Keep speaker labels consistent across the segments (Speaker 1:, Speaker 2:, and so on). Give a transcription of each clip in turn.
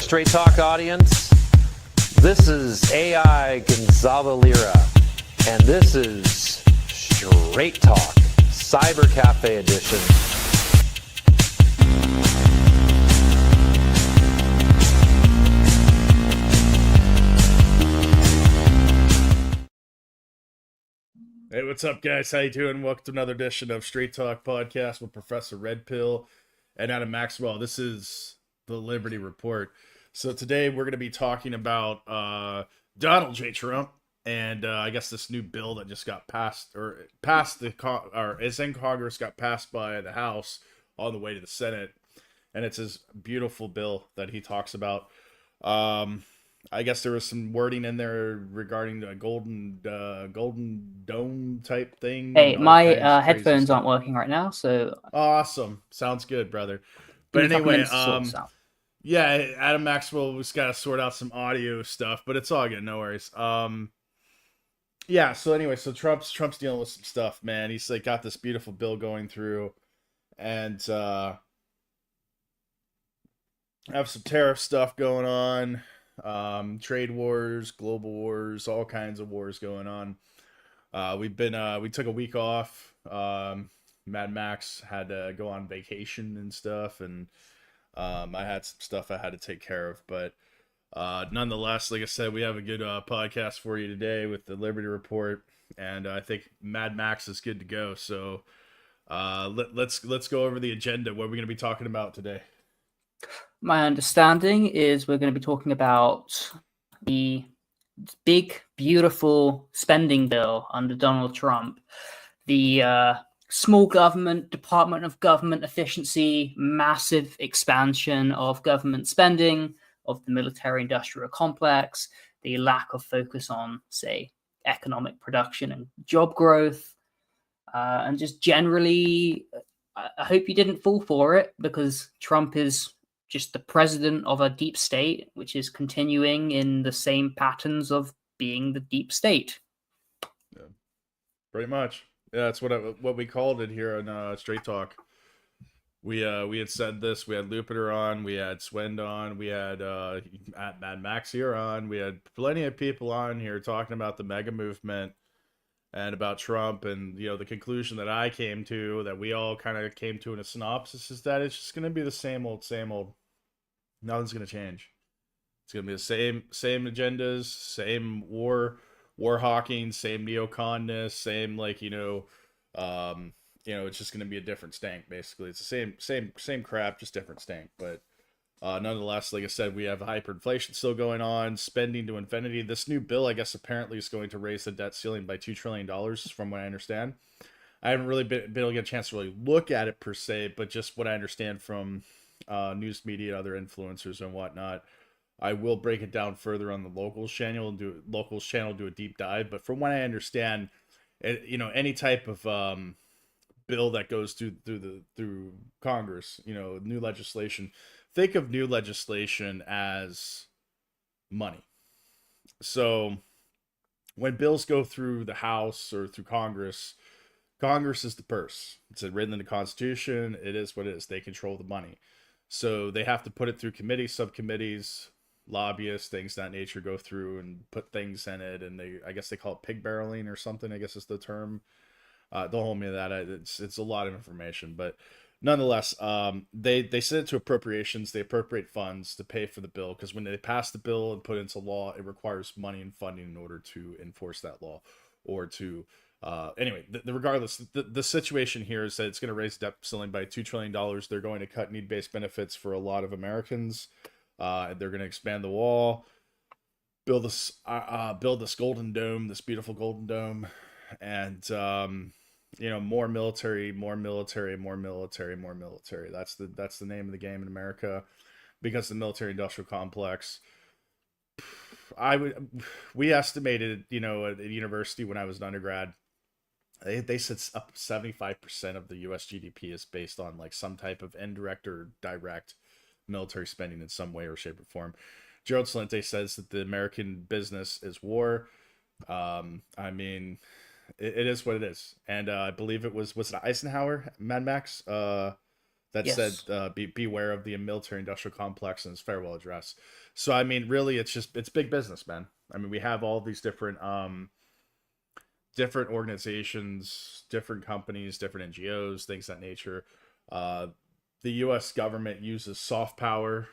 Speaker 1: Straight Talk audience. This is AI Gonzalo Lira, and this is Straight Talk, Cyber Cafe Edition.
Speaker 2: Hey, what's up, guys? How you doing? Welcome to another edition of Straight Talk Podcast with Professor Red Pill and Adam Maxwell. This is the Liberty Report. So today we're going to be talking about Donald J. Trump and I guess this new bill that just got passed or is in Congress, got passed by the House on the way to the Senate, and it's his beautiful bill that he talks about. I guess there was some wording in there regarding the golden dome type thing.
Speaker 3: Hey, my headphones aren't working right now, so
Speaker 2: awesome. Sounds good, brother. But anyway, yeah, Adam Maxwell was got to sort out some audio stuff, but it's all good, no worries. Yeah. So anyway, so Trump's dealing with some stuff, man. He's like got this beautiful bill going through, and have some tariff stuff going on, trade wars, global wars, all kinds of wars going on. We took a week off. Mad Max had to go on vacation and stuff, and I had some stuff I had to take care of, but nonetheless, like I said, we have a good podcast for you today with the Liberty Report, and I think Mad Max is good to go. So let's go over the agenda. What are we going to be talking about today?
Speaker 3: My understanding is we're going to be talking about the big, beautiful spending bill under Donald Trump, the small government, Department of Government Efficiency, massive expansion of government spending, of the military-industrial complex, the lack of focus on, say, economic production and job growth, and just generally, I hope you didn't fall for it, because Trump is just the president of a deep state, which is continuing in the same patterns of being the deep state.
Speaker 2: Yeah, pretty much. Yeah, that's what we called it here on Straight Talk. We had said this. We had Lupiter on. We had Swend on. We had Mad Max here on. We had plenty of people on here talking about the mega movement and about Trump, and the conclusion that I came to, that we all kind of came to in a synopsis, is that it's just going to be the same old. Nothing's going to change. It's going to be the same agendas, same war hawking, same neoconness, same it's just going to be a different stank. Basically, it's the same crap, just different stank. But nonetheless, like I said, we have hyperinflation still going on, spending to infinity. This new bill, I guess, apparently is going to raise the debt ceiling by $2 trillion, from what I understand. I haven't really been able to get a chance to really look at it per se, but just what I understand from news media, other influencers and whatnot. I will break it down further on the locals channel and do a deep dive. But from what I understand, any type of bill that goes through Congress, new legislation, think of new legislation as money. So when bills go through the House or through Congress is the purse. It's written in the Constitution. It is what it is. They control the money. So they have to put it through committees, subcommittees, lobbyists, things of that nature, go through and put things in it. And I guess they call it pig barreling or something, I guess is the term. Don't hold me to that. It's a lot of information, but nonetheless, they send it to appropriations. They appropriate funds to pay for the bill, because when they pass the bill and put it into law, it requires money and funding in order to enforce that law, or to regardless, the situation here is that it's going to raise debt ceiling by $2 trillion. They're going to cut need-based benefits for a lot of Americans. They're going to expand the wall, build this golden dome, this beautiful golden dome, and more military. That's the name of the game in America, because the military-industrial complex. We estimated, at university when I was an undergrad, they said up 75% of the U.S. GDP is based on some type of indirect or direct military spending in some way or shape or form. Gerald Celente says that the American business is war. I mean, it is what it is. And I believe it was it Eisenhower, Mad Max, that that said,
Speaker 3: Yes.
Speaker 2: beware of the military industrial complex in his farewell address. So, I mean, really, it's big business, man. I mean, we have all these different organizations, different companies, different NGOs, things of that nature. Uh, the U.S. government uses soft power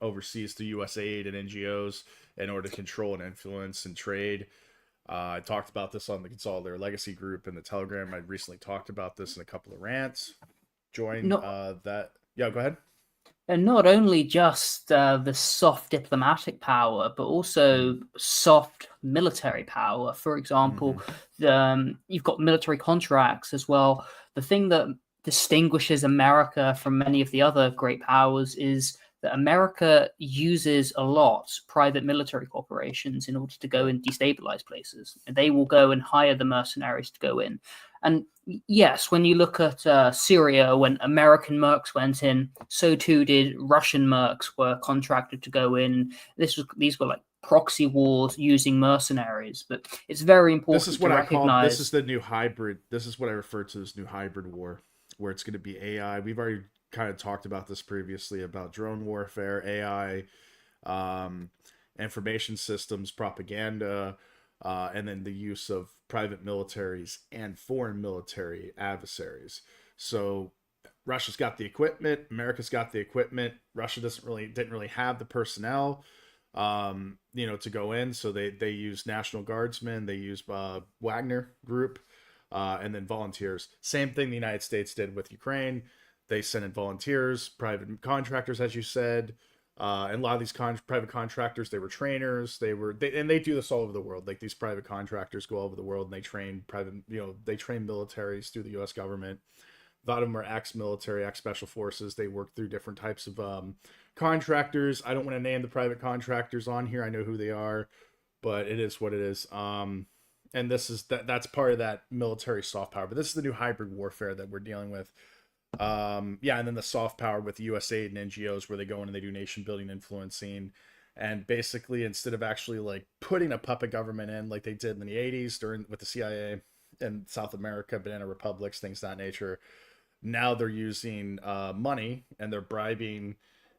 Speaker 2: overseas through U.S. aid and NGOs in order to control and influence and trade. I talked about this on the Consolidator Legacy group in the Telegram. I recently talked about this in a couple of rants. Join
Speaker 3: Not
Speaker 2: that. Yeah, go ahead.
Speaker 3: And not only just the soft diplomatic power, but also soft military power. For example, you've got military contracts as well. The thing that distinguishes America from many of the other great powers is that America uses a lot private military corporations in order to go and destabilize places. They will go and hire the mercenaries to go in. And yes, when you look at Syria, when American mercs went in, so too did Russian mercs were contracted to go in. These were like proxy wars using mercenaries. But it's very important
Speaker 2: This is what
Speaker 3: to
Speaker 2: I call,
Speaker 3: recognize.
Speaker 2: this is the new hybrid. This is what I refer to as new hybrid war, where it's going to be AI. We've already kind of talked about this previously about drone warfare, AI, information systems, propaganda, and then the use of private militaries and foreign military adversaries. So Russia's got the equipment, America's got the equipment. Russia didn't really have the personnel, to go in. So they use National Guardsmen, they use Wagner Group, and then volunteers. Same thing the United States did with Ukraine. They sent in volunteers, private contractors, as you said. And a lot of these private contractors, they were trainers. And they do this all over the world. Like these private contractors go all over the world and they train they train militaries through the U.S. government. A lot of them are ex-military, ex-special forces. They work through different types of contractors. I don't want to name the private contractors on here. I know who they are, but it is what it is. And that's part of that military soft power. But this is the new hybrid warfare that we're dealing with. And then the soft power with US aid and NGOs where they go in and they do nation building, influencing, and basically instead of actually like putting a puppet government in like they did in the 80s with the CIA in South America, banana republics, things of that nature, now they're using money and they're bribing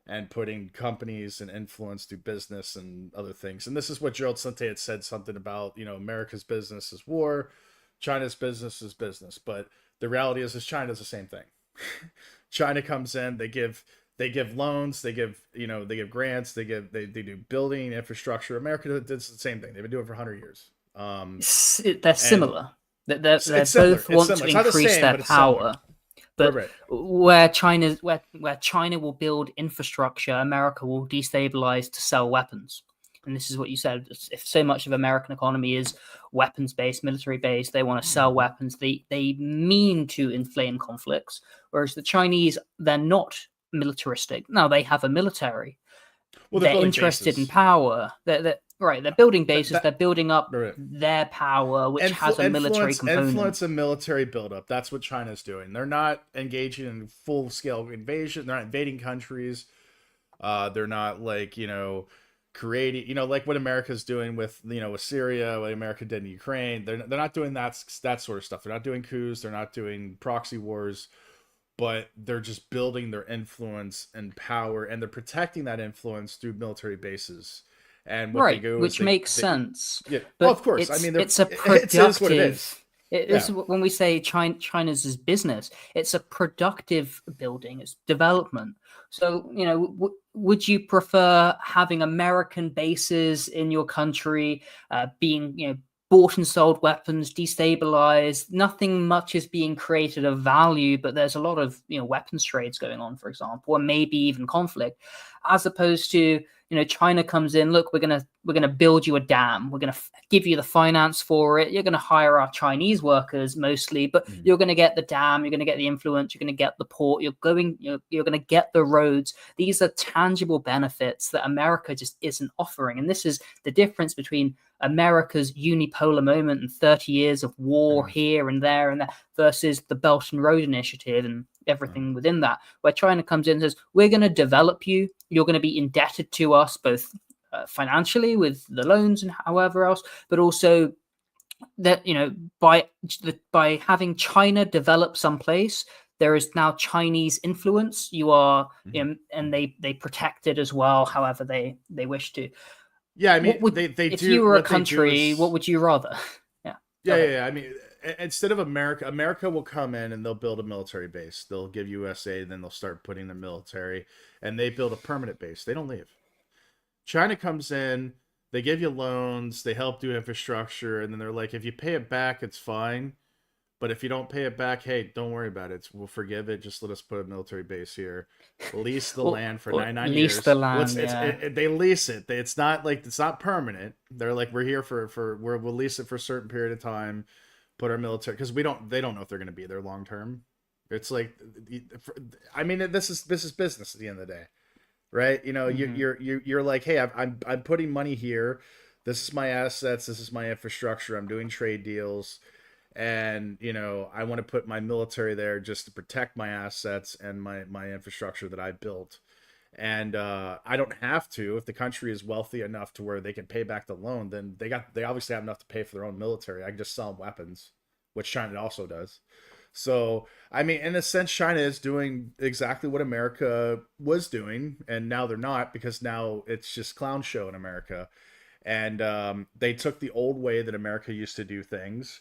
Speaker 2: and putting companies and influence through business and other things. And this is what Gerald Sante had said something about, America's business is war, China's business is business, but the reality is China's the same thing. China comes in, they give loans, they give grants, they do building infrastructure. America does the same thing. They've been doing it for 100 years.
Speaker 3: They're similar. They both want to increase their power. But
Speaker 2: right.
Speaker 3: where China will build infrastructure, America will destabilize to sell weapons. And this is what you said. If so much of American economy is weapons-based, military-based, they want to sell weapons. They mean to inflame conflicts. Whereas the Chinese, they're not militaristic. No, they have a military.
Speaker 2: Well,
Speaker 3: they're interested in power. They're building bases. They're building up their power, which has a military component.
Speaker 2: Influence and military buildup. That's what China's doing. They're not engaging in full-scale invasion. They're not invading countries. They're not creating, like what America's doing with Syria, what America did in Ukraine. They're not doing that sort of stuff. They're not doing coups. They're not doing proxy wars, but they're just building their influence and power, and they're protecting that influence through military bases. And what they go
Speaker 3: which makes sense.
Speaker 2: Yeah, but of course.
Speaker 3: It's a productive. It is when we say China's business, it's a productive building, it's development. So, would you prefer having American bases in your country being, bought and sold weapons, destabilized? Nothing much is being created of value, but there's a lot of, weapons trades going on, for example, or maybe even conflict, as opposed to, China comes in, look, we're gonna build you a dam. We're gonna give you the finance for it. You're gonna hire our Chinese workers mostly, but you're gonna get the dam. You're gonna get the influence. You're gonna get the port. You're gonna get the roads. These are tangible benefits that America just isn't offering, and this is the difference between America's unipolar moment and 30 years of war here and there versus the Belt and Road Initiative and everything within that, where China comes in and says, we're going to develop you. You're going to be indebted to us both financially with the loans and however else, but also that, by having China develop someplace, there is now Chinese influence. You are,
Speaker 2: Mhm.
Speaker 3: and they protect it as well, however they wish to.
Speaker 2: Yeah, I mean,
Speaker 3: What would
Speaker 2: they
Speaker 3: if
Speaker 2: do
Speaker 3: you were a
Speaker 2: what they do
Speaker 3: country? What
Speaker 2: is
Speaker 3: would you rather? Yeah, go
Speaker 2: yeah, yeah,
Speaker 3: ahead.
Speaker 2: yeah. I mean, instead of America will come in and they'll build a military base. They'll give USA, then they'll start putting the military, and they build a permanent base. They don't leave. China comes in, they give you loans, they help do infrastructure, and then they're like, if you pay it back, it's fine. But if you don't pay it back, hey, don't worry about it. We'll forgive it. Just let us put a military base here. Lease the land for
Speaker 3: Or
Speaker 2: 99
Speaker 3: lease the
Speaker 2: years. Well,
Speaker 3: land. Yeah.
Speaker 2: they lease it. It's not like it's not permanent. They're like we're here we'll lease it for a certain period of time. Put our military because they don't know if they're going to be there long term. It's like, I mean, this is business at the end of the day, right? You know,
Speaker 3: Hmm.
Speaker 2: you're like, hey, I'm putting money here. This is my assets. This is my infrastructure. I'm doing trade deals, and I want to put my military there just to protect my assets and my infrastructure that I built. And I don't have to. If the country is wealthy enough to where they can pay back the loan, then they obviously have enough to pay for their own military. I can just sell them weapons, which China also does. So, I mean, in a sense, China is doing exactly what America was doing, and now they're not because now it's just clown show in America. And they took the old way that America used to do things.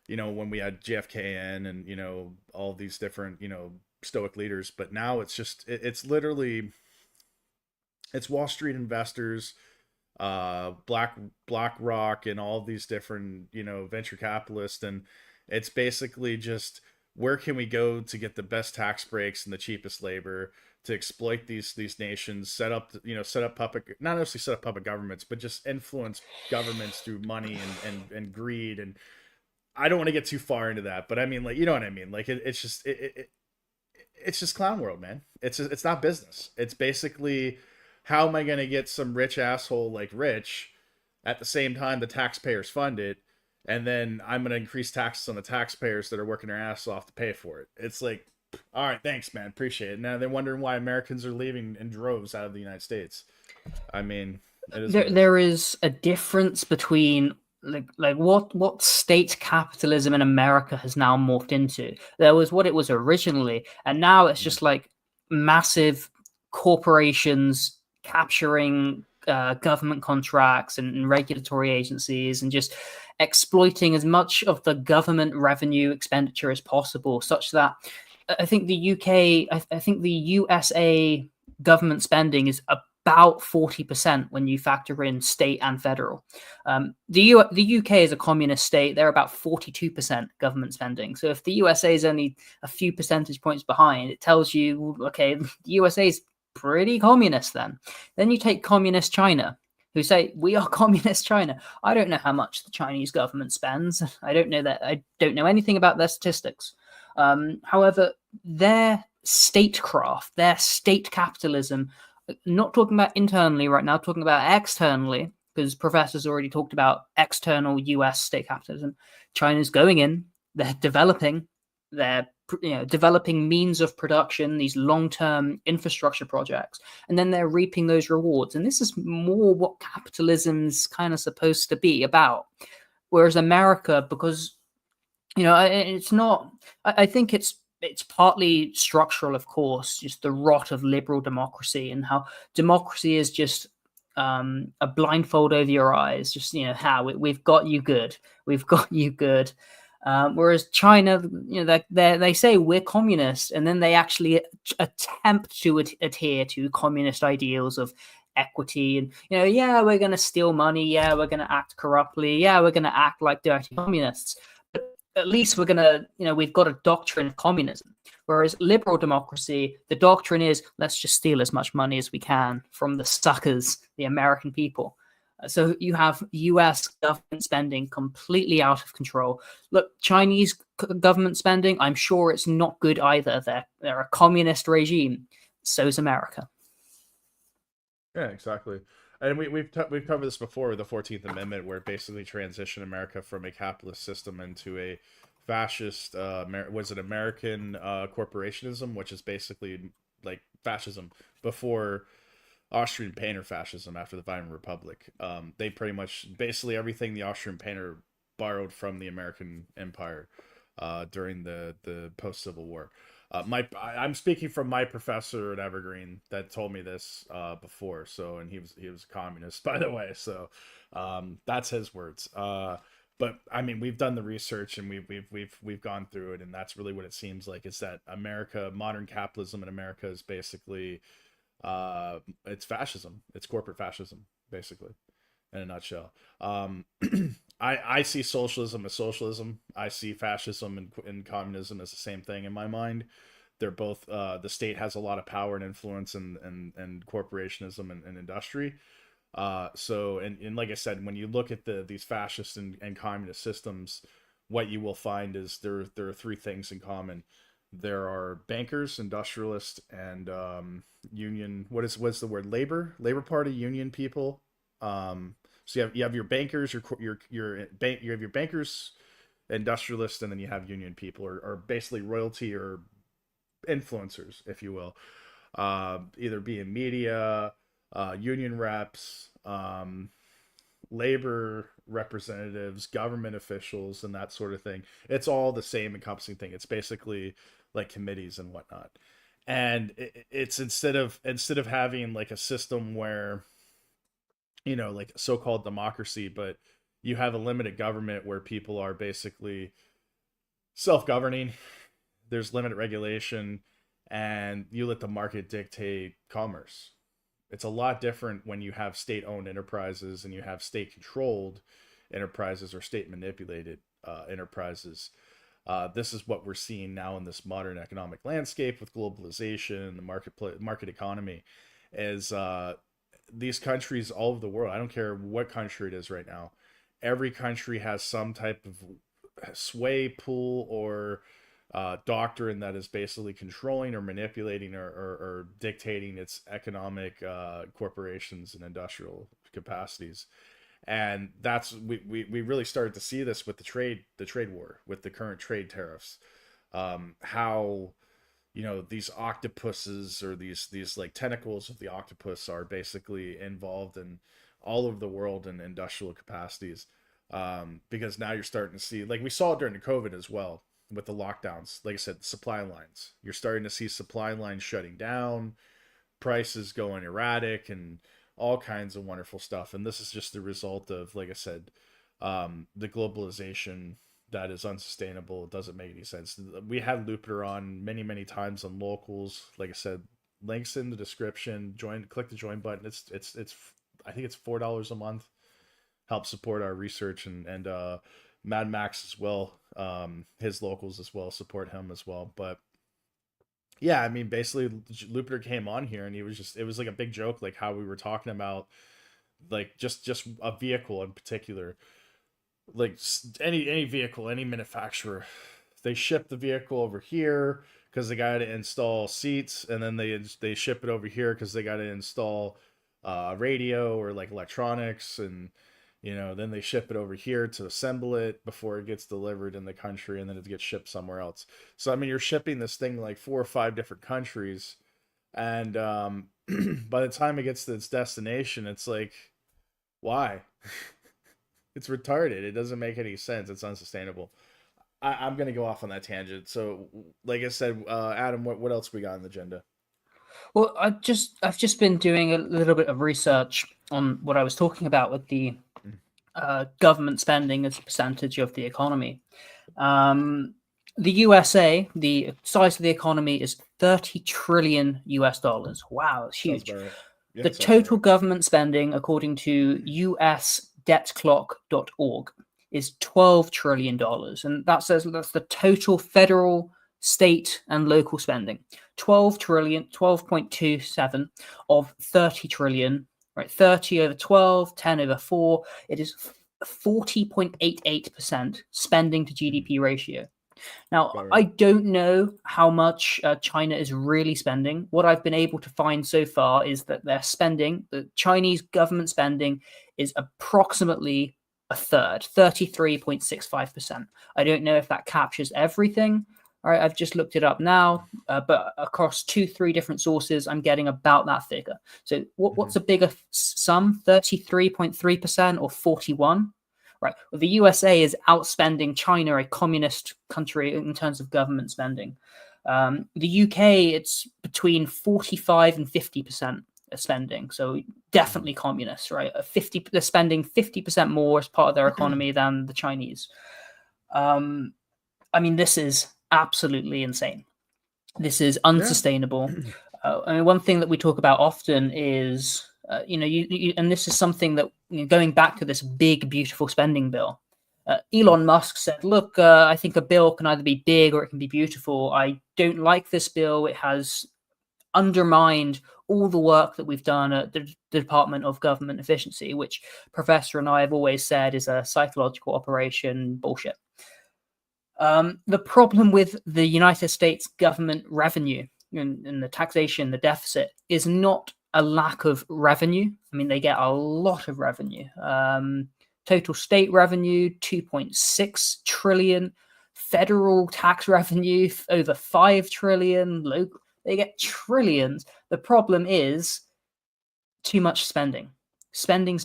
Speaker 2: When we had JFK in, and all these different stoic leaders. But now it's just it's literally it's Wall Street investors, BlackRock, and all these different venture capitalists, and it's basically just where can we go to get the best tax breaks and the cheapest labor to exploit these nations, set up puppet, not necessarily set up puppet governments, but just influence governments through money and greed. And I don't want to get too far into that, but I mean, like, you know what I mean? Like it's just clown world, man. It's not business. It's basically how am I going to get some rich asshole like rich at the same time the taxpayers fund it, and then I'm going to increase taxes on the taxpayers that are working their ass off to pay for it. It's like, all right, thanks, man, appreciate it. Now they're wondering why Americans are leaving in droves out of the United States. I mean, it is what it is.
Speaker 3: There is a difference between like what state capitalism in America has now morphed into. There was what it was originally, and now it's
Speaker 2: Mhm.
Speaker 3: just like massive corporations capturing government contracts and regulatory agencies and just exploiting as much of the government revenue expenditure as possible, such that I think the UK, I think the USA government spending is about 40% when you factor in state and federal. The UK is a communist state. They're about 42% government spending. So if the USA is only a few percentage points behind, it tells you, okay, the USA is pretty communist then. Then you take communist China, who say, we are communist China. I don't know how much the Chinese government spends. I don't know that. I don't know anything about their statistics. However, their statecraft, their state capitalism, not talking about internally right now, talking about externally, because professors already talked about external US state capitalism. China's going in, they're developing, they're developing means of production, these long-term infrastructure projects, and then they're reaping those rewards. And this is more what capitalism's kind of supposed to be about. Whereas America, because it's not. I think it's partly structural, of course, just the rot of liberal democracy and how democracy is just a blindfold over your eyes. Just how we've got you good, we've got you good. Whereas China, they say we're communist, and then they actually attempt to adhere to communist ideals of equity and yeah, we're going to steal money, yeah, we're going to act corruptly, yeah, we're going to act like dirty communists. At least we're gonna, we've got a doctrine of communism. Whereas liberal democracy, the doctrine is let's just steal as much money as we can from the suckers, the American people. So you have US government spending completely out of control. Look, Chinese government spending, I'm sure it's not good either. They're a communist regime. So's America.
Speaker 2: Yeah, exactly. And we've covered this before with the 14th Amendment, where it basically transitioned America from a capitalist system into a fascist. Was it American corporationism, which is basically like fascism before Austrian painter fascism after the Weimar Republic. They pretty much basically everything the Austrian painter borrowed from the American Empire during the post Civil War. I'm speaking from my professor at Evergreen that told me this before. So, and he was a communist, by the way. So, that's his words. But I mean, we've done the research and we've gone through it, and that's really what it seems like. Is that modern capitalism in America is basically it's fascism. It's corporate fascism, basically, in a nutshell. I see socialism as socialism. I see fascism and communism as the same thing in my mind. They're both the state has a lot of power and influence and corporationism and industry. And like I said, when you look at these fascist and communist systems, what you will find is there are three things in common. There are bankers, industrialists, and union. What's the word? Labor Party, union people. So you have your bankers, you have your bankers, industrialists, and then you have union people, or basically royalty or influencers, if you will, either being media, union reps, labor representatives, government officials, and that sort of thing. It's all the same encompassing thing. It's basically like committees and whatnot. And it's instead of having like a system where, like so-called democracy, but you have a limited government where people are basically self-governing. There's limited regulation, and you let the market dictate commerce. It's a lot different when you have state-owned enterprises and you have state-controlled enterprises or state-manipulated enterprises. This is what we're seeing now in this modern economic landscape with globalization and the market economy. Is these countries all over the world, I don't care what country it is right now, every country has some type of sway, pull, or doctrine that is basically controlling or manipulating or dictating its economic corporations and industrial capacities. And that's we really started to see this with the trade war, with the current trade tariffs. How these octopuses, or these like tentacles of the octopus, are basically involved in all over the world in industrial capacities. Because now you're starting to see, like we saw it during the COVID as well, with the lockdowns. Like I said, supply lines. You're starting to see supply lines shutting down, prices going erratic, and all kinds of wonderful stuff. And this is just the result of, like I said, the globalization that is unsustainable. It doesn't make any sense. We had Lupiter on many times on locals. Like I said, links in the description. Click the join button. It's I think it's $4 a month. Help support our research, and Mad Max as well. His locals as well, support him as well. But yeah, I mean, basically Lupiter came on here and it was like a big joke, like how we were talking about, like just a vehicle in particular, like any vehicle, any manufacturer, they ship the vehicle over here because they got to install seats, and then they ship it over here because they got to install radio or like electronics, and then they ship it over here to assemble it before it gets delivered in the country, and then it gets shipped somewhere else. So I mean, you're shipping this thing like 4 or 5 different countries, and by the time it gets to its destination, it's like, why? It's retarded. It doesn't make any sense. It's unsustainable. I'm gonna go off on that tangent. So, like I said, Adam, what else we got on the agenda?
Speaker 3: Well, I've just been doing a little bit of research on what I was talking about with the government spending as a percentage of the economy. The USA, the size of the economy is $30 trillion US. Wow, it's huge.
Speaker 2: Right. Yeah,
Speaker 3: the total government spending, according to usdebtclock.org, is $12 trillion. And that's the total federal, state, and local spending. 12 trillion, 12.27 of 30 trillion, right? 30 over 12, 10 over 4. It is 40.88% spending to GDP ratio. Now, I don't know how much China is really spending. What I've been able to find so far is that the Chinese government spending is approximately a third, 33.65%. I don't know if that captures everything. All right, I've just looked it up now, but across 2-3 different sources, I'm getting about that figure. So what's a bigger sum, 33.3% or 41%? Right. Well, the USA is outspending China, a communist country, in terms of government spending. The UK, it's between 45 and 50% of spending. So definitely communist, right? They're spending 50% more as part of their economy than the Chinese. I mean, this is absolutely insane. This is unsustainable. I mean, one thing that we talk about often is, and this is something that, going back to this big, beautiful spending bill, Elon Musk said, look, I think a bill can either be big or it can be beautiful. I don't like this bill. It has undermined all the work that we've done at the Department of Government Efficiency, which Professor and I have always said is a psychological operation bullshit. The problem with the United States government revenue and the taxation, the deficit, is not a lack of revenue. I mean, they get a lot of revenue. Total state revenue, 2.6 trillion. Federal tax revenue, over 5 trillion. Local, they get trillions. The problem is too much spending. Spending.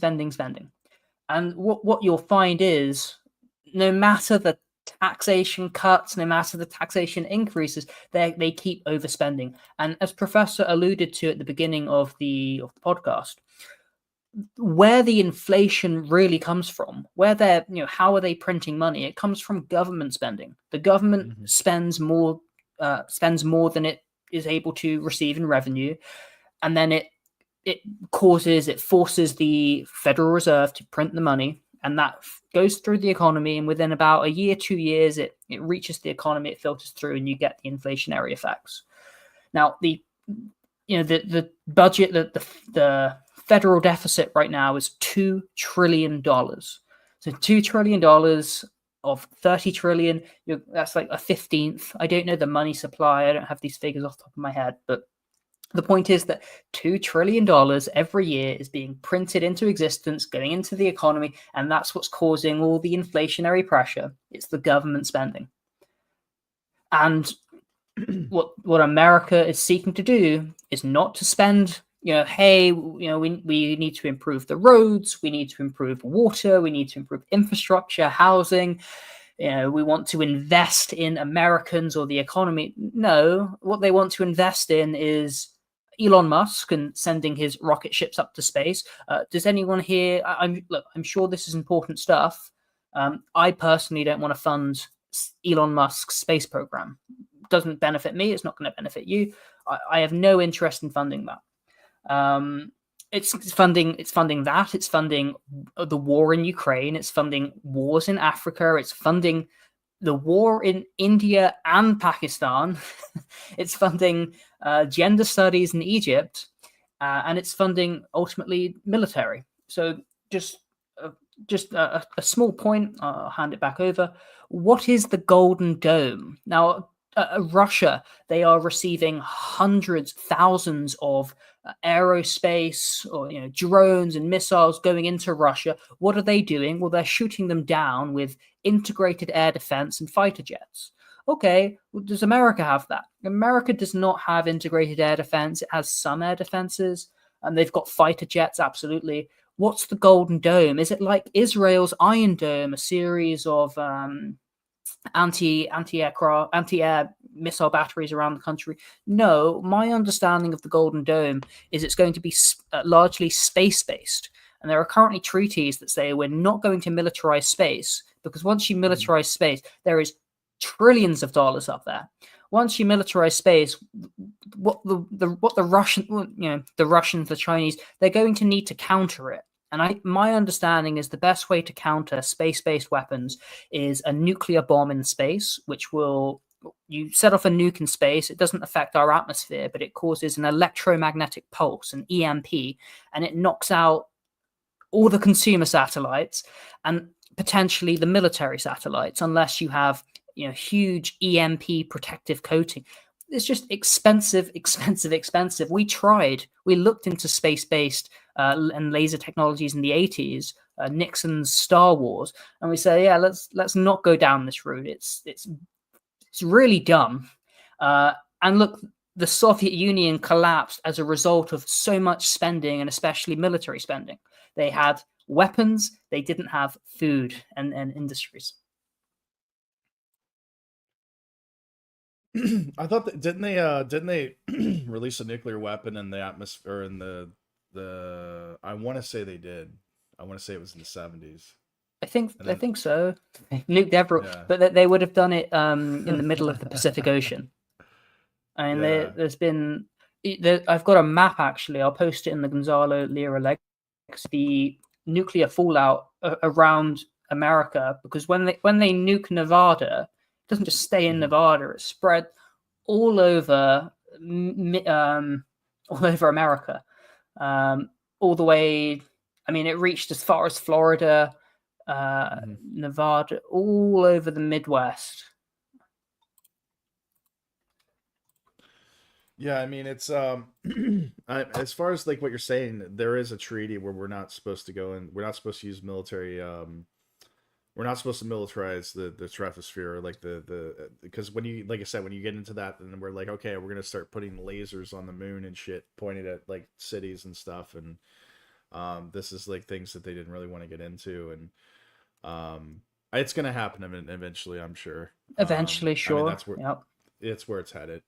Speaker 3: And what you'll find is, no matter the taxation cuts, no matter the taxation increases, they keep overspending. And as Professor alluded to at the beginning of the podcast, where the inflation really comes from, where they're, how are they printing money? It comes from government spending. The government spends more than it is able to receive in revenue, and then it forces the Federal Reserve to print the money, and that goes through the economy, and within about a year, 2 years, it reaches the economy, it filters through, and you get the inflationary effects. Now, the budget, the federal deficit right now is $2 trillion. So $2 trillion of 30 trillion, that's like a 15th. I don't know the money supply. I don't have these figures off the top of my head, but the point is that $2 trillion every year is being printed into existence, going into the economy, and that's what's causing all the inflationary pressure. It's the government spending. And what America is seeking to do is not to spend, hey, we need to improve the roads, we need to improve water, we need to improve infrastructure, housing. We want to invest in Americans or the economy. No, what they want to invest in is Elon Musk and sending his rocket ships up to space. Does anyone here? I'm sure this is important stuff. I personally don't want to fund Elon Musk's space program. Doesn't benefit me. It's not going to benefit you. I have no interest in funding that. It's funding that. It's funding the war in Ukraine. It's funding wars in Africa. It's funding the war in India and Pakistan. It's funding gender studies in Egypt, and it's funding ultimately military. So just a small point. I'll hand it back over. What is the Golden Dome? Now, Russia, they are receiving hundreds, thousands of aerospace or drones and missiles going into Russia. What are they doing? Well, they're shooting them down with integrated air defense and fighter jets. Okay, well, does America have that? America does not have integrated air defense. It has some air defenses, and they've got fighter jets, absolutely. What's the Golden Dome? Is it like Israel's Iron Dome, a series of anti-air missile batteries around the country? No, my understanding of the Golden Dome is it's going to be largely space-based. And there are currently treaties that say we're not going to militarize space, because once you militarize space, there is trillions of dollars up there. Once you militarize space, what the Russians, the Chinese, they're going to need to counter it. And my understanding is the best way to counter space-based weapons is a nuclear bomb in space, which you set off a nuke in space. It doesn't affect our atmosphere, but it causes an electromagnetic pulse, an EMP, and it knocks out all the consumer satellites and potentially the military satellites, unless you have huge EMP protective coating. It's just expensive. We looked into space-based and laser technologies in the 80s, Nixon's Star Wars, and we say, yeah, let's not go down this route. It's really dumb. And look, the Soviet Union collapsed as a result of so much spending, and especially military spending. They had weapons, they didn't have food and industries.
Speaker 2: I thought that didn't they release a nuclear weapon in the atmosphere in the I want to say they did. I want to say it was in the 70s. And
Speaker 3: I
Speaker 2: then
Speaker 3: think so. Nuked everyone,
Speaker 2: yeah.
Speaker 3: but they would have done it in the middle of the Pacific Ocean. I mean,
Speaker 2: Yeah.
Speaker 3: there's been. I've got a map actually. I'll post it in the Gonzalo Lira Lex. The nuclear fallout around America, because when they nuke Nevada, it doesn't just stay in
Speaker 2: Mhm.
Speaker 3: Nevada; it spread all over all over America, all the way. I mean, it reached as far as Florida,
Speaker 2: Mhm.
Speaker 3: Nevada, all over the Midwest.
Speaker 2: Yeah, I mean it's as far as like what you're saying, there is a treaty where we're not supposed to go and we're not supposed to use military we're not supposed to militarize the stratosphere or like the because when you like I said when you get into that then we're like okay we're gonna start putting lasers on the moon and shit pointed at like cities and stuff and this is like things that they didn't really want to get into and it's gonna happen eventually I'm sure.
Speaker 3: Eventually,
Speaker 2: I mean
Speaker 3: sure.
Speaker 2: that's where
Speaker 3: Yep.
Speaker 2: it's where it's headed.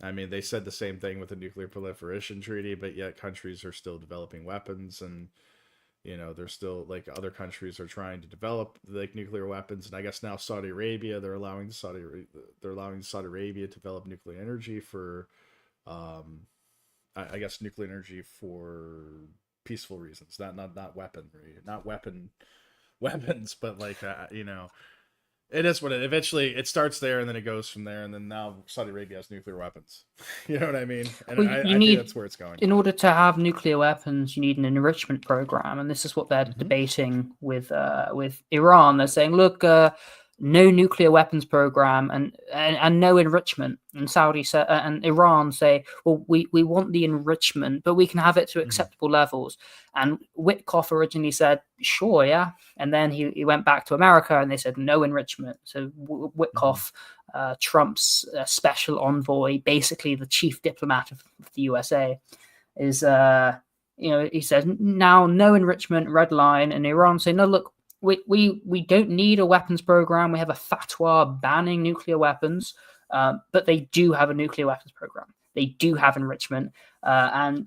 Speaker 2: I mean, they said the same thing with the nuclear proliferation treaty, but yet countries are still developing weapons, and there's still like other countries are trying to develop like nuclear weapons, and I guess now Saudi Arabia they're allowing Saudi Arabia to develop nuclear energy for, um, I guess nuclear energy for peaceful reasons, not weaponry, not weapons, but like it is what it eventually it starts there and then it goes from there and then now Saudi Arabia has nuclear weapons. You know what I mean? And
Speaker 3: Well, you
Speaker 2: I think
Speaker 3: need,
Speaker 2: that's where it's going.
Speaker 3: in order to have nuclear weapons, you need an enrichment program, and this is what they're
Speaker 2: Hmm.
Speaker 3: debating with Iran. They're saying, look, no nuclear weapons program and no enrichment. And and Iran say, well, we want the enrichment, but we can have it to
Speaker 2: Hmm.
Speaker 3: acceptable levels. And Witkoff originally said, sure, yeah, and then he went back to America and they said no enrichment. So
Speaker 2: Hmm.
Speaker 3: Witkoff, Trump's special envoy, basically the chief diplomat of the USA, is he says now no enrichment, red line, and Iran say no, look, we don't need a weapons program. We have a fatwa banning nuclear weapons, but they do have a nuclear weapons program. They do have enrichment, and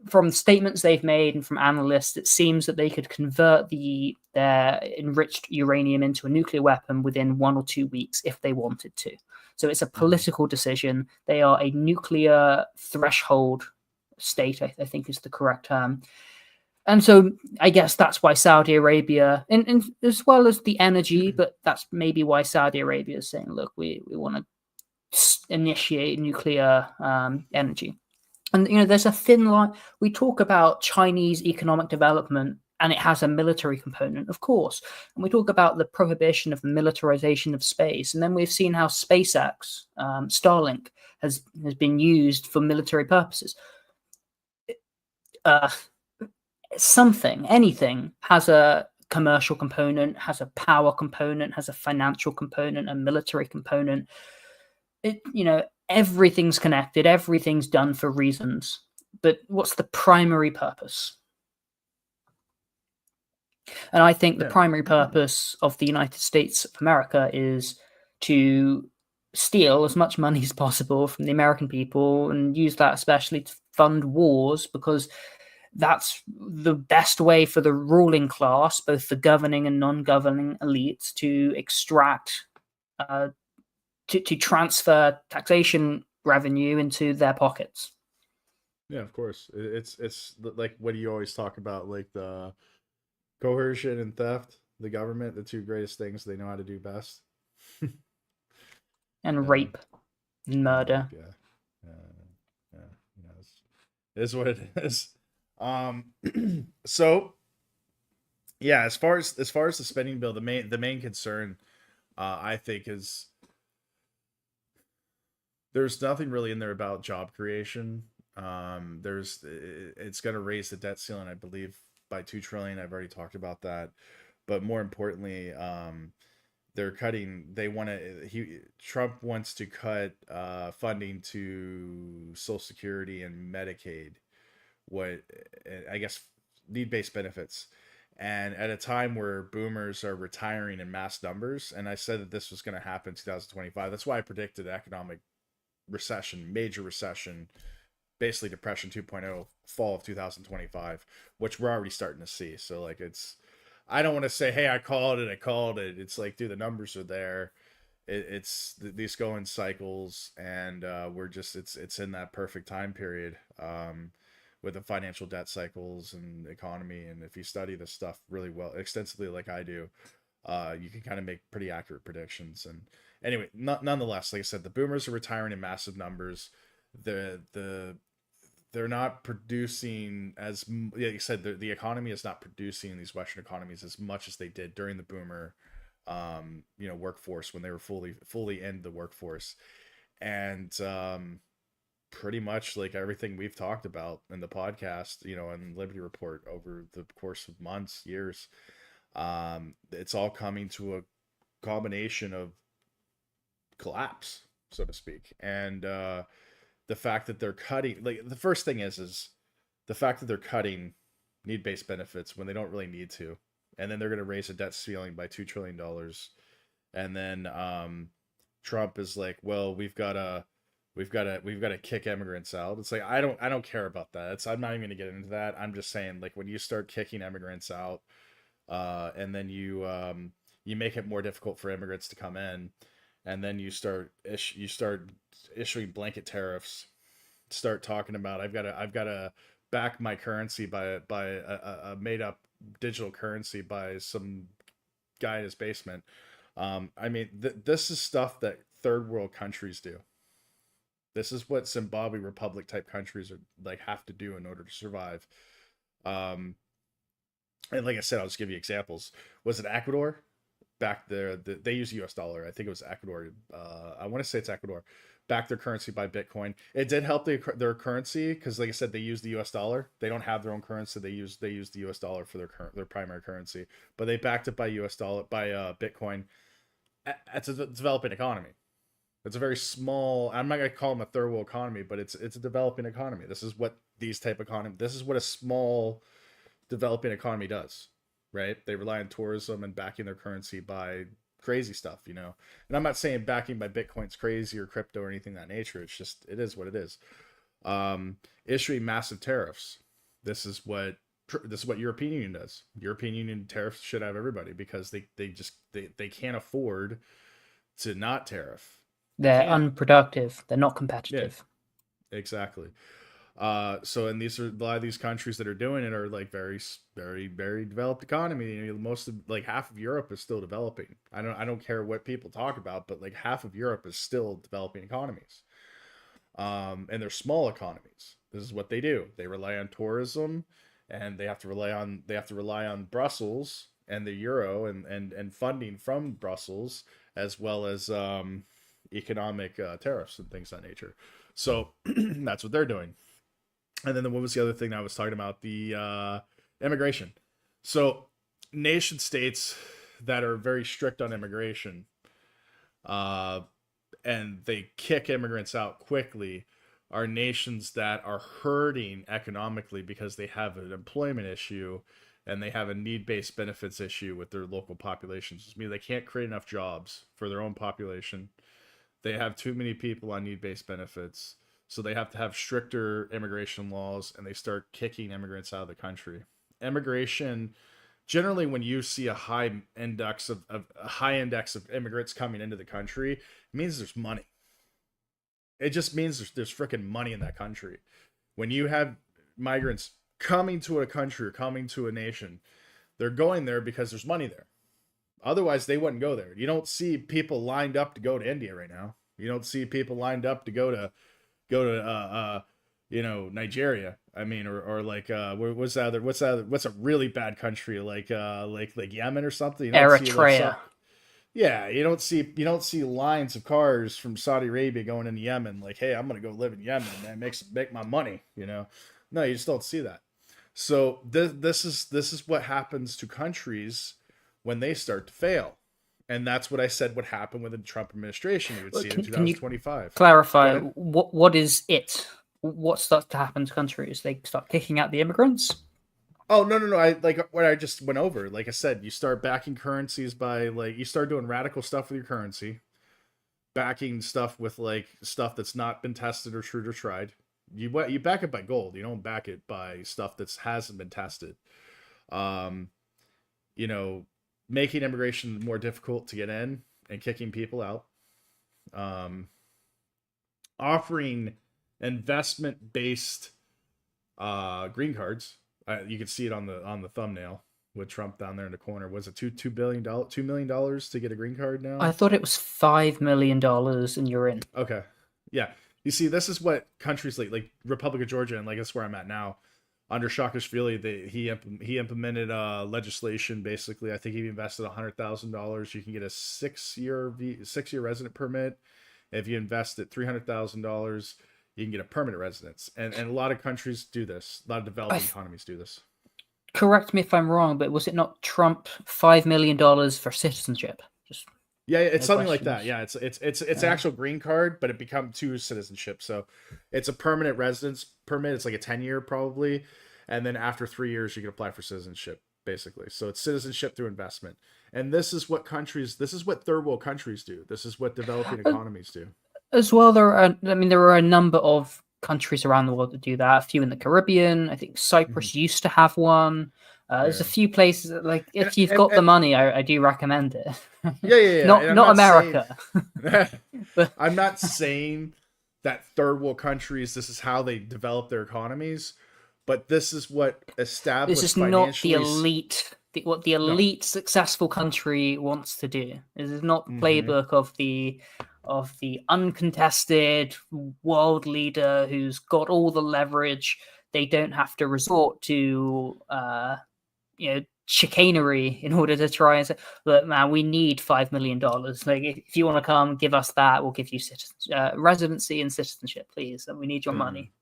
Speaker 3: from statements they've made and from analysts, it seems that they could convert their enriched uranium into a nuclear weapon within 1 or 2 weeks if they wanted to. So it's a
Speaker 2: Hmm.
Speaker 3: political decision. They are a nuclear threshold state, I think is the correct term. And so I guess that's why Saudi Arabia, and as well as the energy, but that's maybe why Saudi Arabia is saying, look, we want to initiate nuclear energy. And there's a thin line. We talk about Chinese economic development, and it has a military component, of course. And we talk about the prohibition of the militarization of space, and then we've seen how SpaceX, Starlink, has been used for military purposes. Uh, anything has a commercial component, has a power component, has a financial component, a military component. Everything's connected, everything's done for reasons, but what's the primary purpose? And I think the
Speaker 2: Yeah.
Speaker 3: primary purpose of the United States of America is to steal as much money as possible from the American people and use that especially to fund wars, because that's the best way for the ruling class, both the governing and non-governing elites, to extract, to transfer taxation revenue into their pockets.
Speaker 2: Yeah, of course. It's like what do you always talk about like the coercion and theft, the government, the two greatest things they know how to do best.
Speaker 3: And
Speaker 2: Yeah.
Speaker 3: rape and
Speaker 2: And rape,
Speaker 3: murder.
Speaker 2: yeah. Yeah. Yeah. It is what it is. Um so yeah, as far as the spending bill, the main concern I think is there's nothing really in there about job creation. It's going to raise the debt ceiling, I believe, by 2 trillion. I've already talked about that, but more importantly, they're cutting. They want to. Trump wants to cut funding to Social Security and Medicaid. What I guess need based benefits, And at a time where boomers are retiring in mass numbers, and I said that this was going to happen in 2025. That's why I predicted economic recession, major recession, basically depression 2.0, fall of 2025, which we're already starting to see. So like I don't want to say, hey, I called it. It's like, dude, the numbers are there. These go in cycles, and it's in that perfect time period, with the financial debt cycles and economy. And if you study this stuff really well, extensively, like I do, you can kind of make pretty accurate predictions. And anyway, nonetheless, like I said, the boomers are retiring in massive numbers. They're not producing like you said, the economy is not producing in these Western economies as much as they did during the boomer workforce, when they were fully in the workforce. And pretty much like everything we've talked about in the podcast, and Liberty Report over the course of months, years, it's all coming to a combination of collapse, so to speak. And the fact that they're cutting, like, the first thing is the fact that they're cutting need-based benefits when they don't really need to. And then they're going to raise the debt ceiling by $2 trillion. And then Trump is like, well, we've got to kick immigrants out. It's like, I don't care about that. I'm not even going to get into that. I'm just saying, like, when you start kicking immigrants out, and then you make it more difficult for immigrants to come in, and then you start issuing blanket tariffs, start talking about, I've got to back my currency by a made up digital currency by some guy in his basement. I mean, this is stuff that third world countries do. This is what Zimbabwe Republic type countries are like, have to do in order to survive. And like I said, I'll just give you examples. Was it Ecuador? Back there, they use the US dollar. I think it was Ecuador. I want to say it's Ecuador. Back their currency by Bitcoin. It did help their currency because, like I said, they use the US dollar. They don't have their own currency. They use the US dollar for their primary currency. But they backed it by US dollar, by Bitcoin. It's a developing economy. It's a very small. I'm not going to call them a third world economy, but it's a developing economy. This is what This is what a small developing economy does. Right? They rely on tourism and backing their currency by crazy stuff, And I'm not saying backing by Bitcoin's crazy or crypto or anything of that nature. It's just, it is what it is. Issuing massive tariffs. This is what European Union does. European Union tariffs shit out of everybody because they can't afford to not tariff.
Speaker 3: They're unproductive. They're not competitive.
Speaker 2: Yeah, exactly. So, and these are a lot of these countries that are doing it are like very, very, very developed economy. Most of, like, half of Europe is still developing. I don't care what people talk about, but like half of Europe is still developing economies. And they're small economies. This is what they do. They rely on tourism, and they have to rely on Brussels and the euro and funding from Brussels, as well as economic tariffs and things of that nature. So that's what they're doing. And then what was the other thing I was talking about? The immigration. So nation states that are very strict on immigration, and they kick immigrants out quickly, are nations that are hurting economically because they have an employment issue and they have a need-based benefits issue with their local populations. I mean, they can't create enough jobs for their own population. They have too many people on need-based benefits. So they have to have stricter immigration laws, and they start kicking immigrants out of the country. Immigration, generally, when you see a high index of immigrants coming into the country, it means there's money. It just means there's freaking money in that country. When you have migrants coming to a country or coming to a nation, they're going there because there's money there. Otherwise, they wouldn't go there. You don't see people lined up to go to India right now. You don't see people lined up to go to Nigeria. I mean, or like what's a really bad country like Yemen or something? You don't
Speaker 3: Eritrea.
Speaker 2: You don't see lines of cars from Saudi Arabia going into Yemen. Like, hey, I'm gonna go live in Yemen and make my money. No, you just don't see that. So this is what happens to countries when they start to fail. And that's what I said would happen with the Trump administration. You would see it in 2025.
Speaker 3: Clarify, what is it? What starts to happen to countries? They start kicking out the immigrants?
Speaker 2: Oh, no. I like what I just went over. Like I said, you start backing currencies by like you start doing radical stuff with your currency, backing stuff with like stuff that's not been tested or true or tried. You back it by gold. You don't back it by stuff that hasn't been tested. Um, you know, making immigration more difficult to get in and kicking people out. Um, offering investment based green cards. You can see it on the thumbnail with Trump down there in the corner. Was it $2 million to get a green card now?
Speaker 3: I thought it was $5 million and you're in.
Speaker 2: Okay, yeah. You see, this is what countries like Republic of Georgia, and like that's where I'm at now. Under Saakashvili, he implemented legislation. Basically, I think he invested $100,000. You can get a 6-year resident permit. If you invest at $300,000, you can get a permanent residence. And a lot of countries do this. A lot of developing economies do this.
Speaker 3: Correct me if I'm wrong, but was it not Trump $5 million for citizenship?
Speaker 2: Yeah, it's
Speaker 3: no
Speaker 2: something
Speaker 3: questions.
Speaker 2: like that. Yeah, it's an actual green card, but it becomes 2 citizenship. So it's a permanent residence permit. It's like a 10-year probably, and then after 3 years you can apply for citizenship basically. So it's citizenship through investment. And this is what third world countries do. This is what developing economies do.
Speaker 3: As well, there are a number of countries around the world that do that. A few in the Caribbean. I think Cyprus used to have one. There's a few places that, like, if you've got the money, I do recommend it.
Speaker 2: Yeah.
Speaker 3: Not America.
Speaker 2: But I'm not saying that third world countries, this is how they develop their economies, but this is what established.
Speaker 3: This is not the elite. What the elite successful country wants to do. This is not the playbook of the uncontested world leader who's got all the leverage. They don't have to resort to chicanery in order to try and say, look, man, we need $5 million. Like, if you want to come, give us that. We'll give you residency and citizenship, please. And we need your money.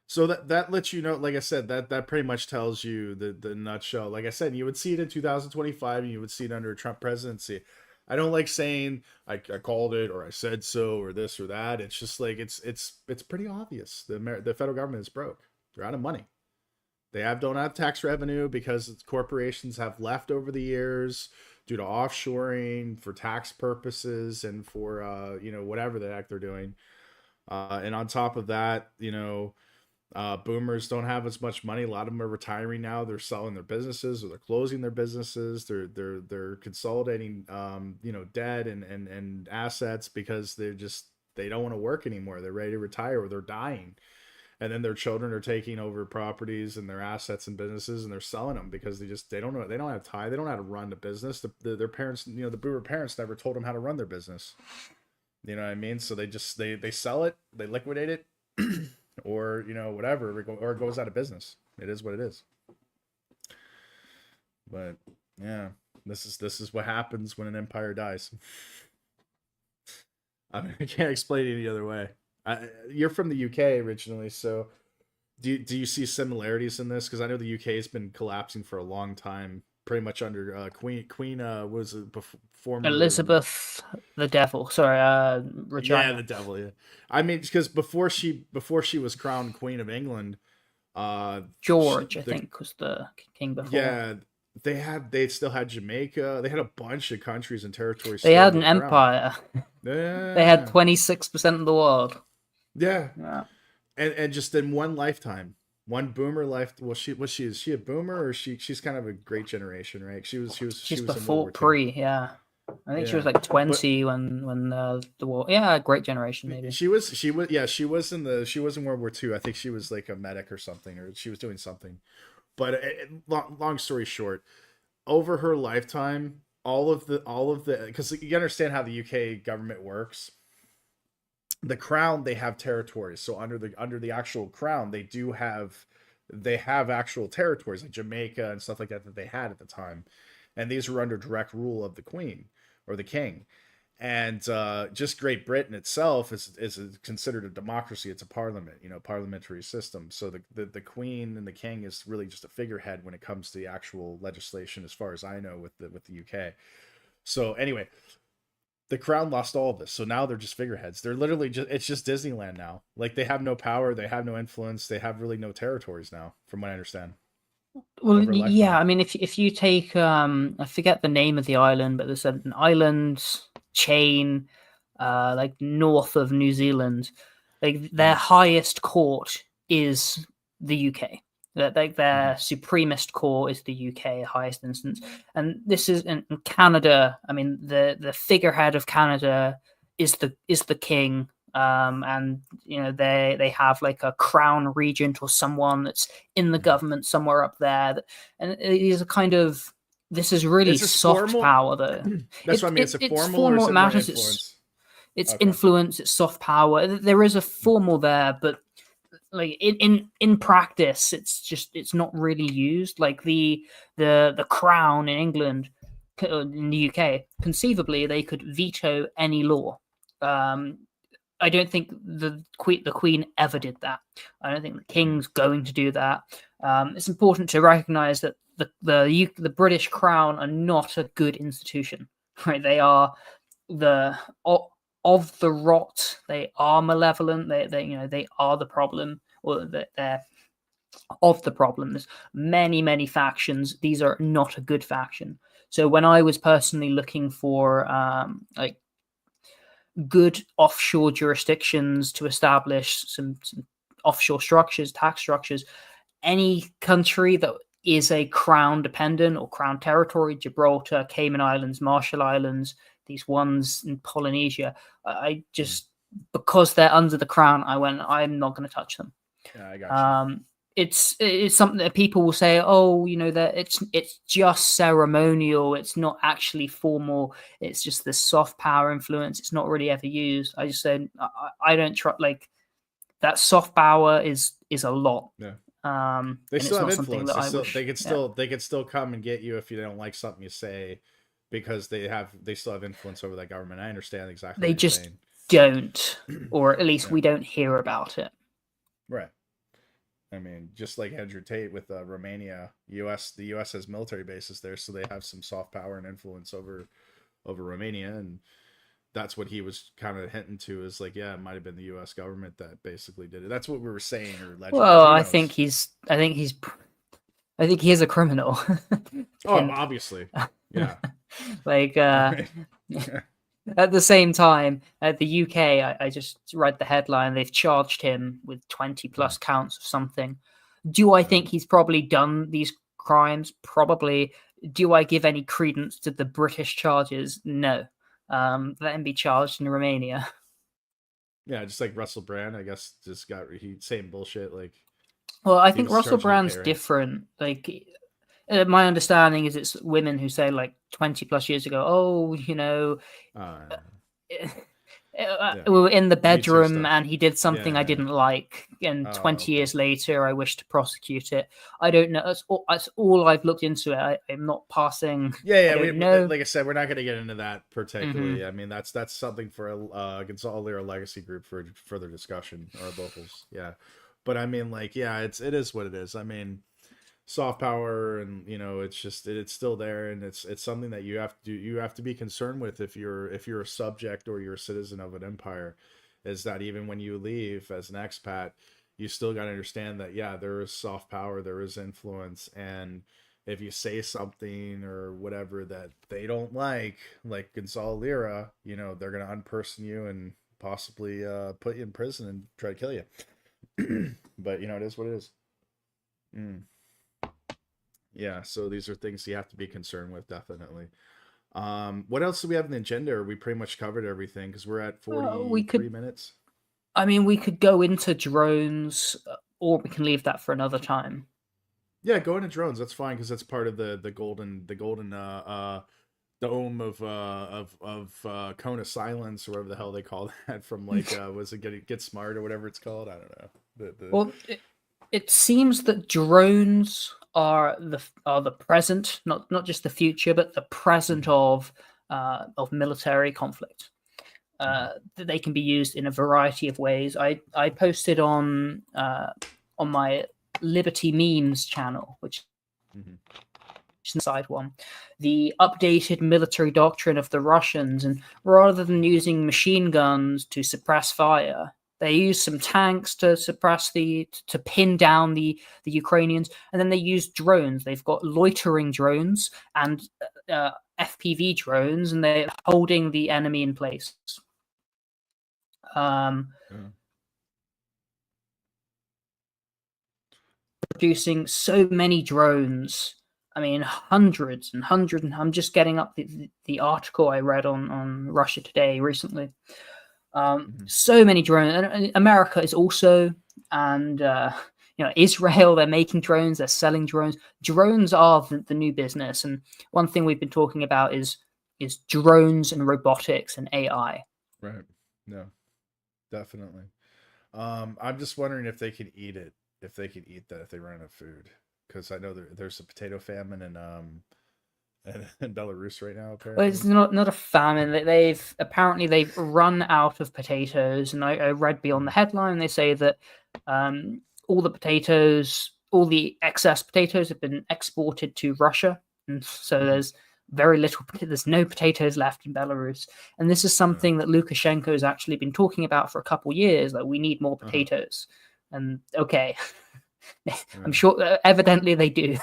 Speaker 2: So that lets you know, like I said, that pretty much tells you the nutshell. Like I said, you would see it in 2025 and you would see it under a Trump presidency. I don't like saying I called it or I said so or this or that. It's just like it's pretty obvious. The federal government is broke. They're out of money. They don't have tax revenue because corporations have left over the years due to offshoring for tax purposes and for whatever the heck they're doing. And on top of that, boomers don't have as much money. A lot of them are retiring now. They're selling their businesses or they're closing their businesses. They're consolidating debt and assets because they don't want to work anymore. They're ready to retire or they're dying. And then their children are taking over properties and their assets and businesses and they're selling them because they don't know. They don't have time. They don't know how to run the business. Their parents, the boomer parents never told them how to run their business. You know what I mean? So they sell it, they liquidate it, or whatever, or it goes out of business. It is what it is. But yeah, this is what happens when an empire dies. I mean, I can't explain it any other way. You're from the UK originally, so do you see similarities in this? Because I know the UK has been collapsing for a long time, pretty much under Queen was a former
Speaker 3: Elizabeth the Devil. Sorry, Regina.
Speaker 2: Yeah, the Devil. Yeah, I mean, because before she was crowned Queen of England,
Speaker 3: George, I think, was the king before.
Speaker 2: Yeah, they still had Jamaica. They had a bunch of countries and territories.
Speaker 3: They had an empire.
Speaker 2: Yeah.
Speaker 3: They had 26% of the world.
Speaker 2: Yeah. And just in one lifetime, one boomer life. Well, is she a boomer or she's kind of a great generation, right? She's
Speaker 3: before pre, yeah. I think she was like 20 when the war. Yeah, great generation maybe.
Speaker 2: She was in World War II. I think she was like a medic or something, or she was doing something. But long story short, over her lifetime, all of the because you understand how the UK government works. The crown, they have territories. So under the actual crown, they have actual territories like Jamaica and stuff like that they had at the time, and these were under direct rule of the Queen or the King. And just Great Britain itself is considered a democracy. It's a parliament, parliamentary system. So the Queen and the King is really just a figurehead when it comes to the actual legislation, as far as I know, with the UK. So anyway, the Crown lost all of this. So now they're just figureheads. They're literally it's just Disneyland now. Like, they have no power, they have no influence, they have really no territories now, from what I understand.
Speaker 3: Well,
Speaker 2: over a
Speaker 3: yeah.
Speaker 2: lifetime.
Speaker 3: I mean, if you take I forget the name of the island, but there's an island chain, like north of New Zealand. Like their highest court is the UK. That like their supremest court is the UK, highest instance. And this is in Canada. I mean, the figurehead of Canada is the king. And you know they have like a crown regent or someone that's in the government somewhere up there, and these are kind of this is really
Speaker 2: Is this
Speaker 3: soft
Speaker 2: formal?
Speaker 3: power though.
Speaker 2: That's what I mean. Is it
Speaker 3: It's
Speaker 2: formal or is
Speaker 3: It
Speaker 2: it more
Speaker 3: matters.
Speaker 2: influence?
Speaker 3: It's
Speaker 2: Okay.
Speaker 3: influence. It's soft power. There is a formal there, but like in practice, it's not really used. Like the crown in England, in the UK, conceivably they could veto any law. I don't think the Queen ever did that. I don't think the King's going to do that. It's important to recognise that the British Crown are not a good institution. Right? They are of the rot. They are malevolent. They are the problem, or they're of the problem. There's many factions. These are not a good faction. So when I was personally looking for like good offshore jurisdictions to establish some offshore structures, tax structures, any country that is a crown dependent or crown territory, Gibraltar, Cayman Islands, Marshall Islands, these ones in Polynesia, I just, because they're under the crown, I'm not going to touch them.
Speaker 2: Yeah, I got you.
Speaker 3: It's something that people will say, oh, you know, that it's just ceremonial, it's not actually formal, it's just this soft power influence, it's not really ever used. I just said I don't trust, like, that soft power is a lot.
Speaker 2: Yeah.
Speaker 3: They
Speaker 2: still have influence. They could still come and get you if you don't like something you say, because they still have influence over that government. I understand exactly.
Speaker 3: They just saying. Don't, or at least we don't hear about it.
Speaker 2: Right. I mean, just like Andrew Tate with Romania, the U.S. has military bases there, so they have some soft power and influence over Romania, and that's what he was kind of hinting to, is like, yeah, it might have been the U.S. government that basically did it. That's what we were saying. Or
Speaker 3: well, I think he is a criminal.
Speaker 2: Obviously, yeah.
Speaker 3: Like, at the same time, at the UK, I just read the headline. They've charged him with 20 plus counts of something. Do I think he's probably done these crimes? Probably. Do I give any credence to the British charges? No. Let him be charged in Romania.
Speaker 2: Yeah, just like Russell Brand, I guess, just got same bullshit. Like,
Speaker 3: well, I think Russell Brand's different. Like, my understanding is it's women who say, like, 20 plus years ago, oh, you know, we were in the bedroom and he did something I didn't like, and 20 years later I wish to prosecute it. I don't know. That's all I've looked into it. I'm not passing.
Speaker 2: Like I said, we're not going to get into that particularly. I mean, that's something for a Gonzalo Legacy group for further discussion, or locals. Yeah, but I mean, like, yeah, it is what it is. I mean, soft power, and you know, it's still there, and it's something that you have to be concerned with if you're a subject or you're a citizen of an empire, is that even when you leave as an expat, you still got to understand that, yeah, there is soft power, there is influence, and if you say something or whatever that they don't like Gonzalo Lira, you know, they're gonna unperson you and possibly put you in prison and try to kill you. But you know, it is what it is. Yeah, so these are things you have to be concerned with, definitely. What else do we have on the agenda? Or we pretty much covered everything, because we're at 43 minutes.
Speaker 3: I mean, we could go into drones, or we can leave that for another time.
Speaker 2: Yeah, go into drones. That's fine, because that's part of the golden dome of cone of silence, or whatever the hell they call that, from like was it Get Smart or whatever it's called? I don't know.
Speaker 3: Well, it seems that drones are the present, not just the future, but the present of military conflict. That they can be used in a variety of ways. I posted on my Liberty Memes channel, which is the side one, the updated military doctrine of the Russians, and rather than using machine guns to suppress fire, They used some tanks to suppress to pin down the Ukrainians, and then they used drones. They've got loitering drones and FPV drones, and they're holding the enemy in place. Producing so many drones. I mean, hundreds and hundreds. And I'm just getting up the article I read on Russia Today recently. So many drones. And America is also, and Israel. They're making drones. They're selling drones. Drones are the new business. And one thing we've been talking about is drones and robotics and AI.
Speaker 2: Right. No, definitely. I'm just wondering if they can eat it. If they could eat that, if they run out of food, because I know there's a potato famine in Belarus right now. Apparently,
Speaker 3: well, it's not a famine. They've run out of potatoes, and I read beyond the headline. They say that all the excess potatoes have been exported to Russia, and so there's very little. There's no potatoes left in Belarus, and this is something that Lukashenko has actually been talking about for a couple of years. Like, we need more potatoes. And okay, I'm sure evidently they do.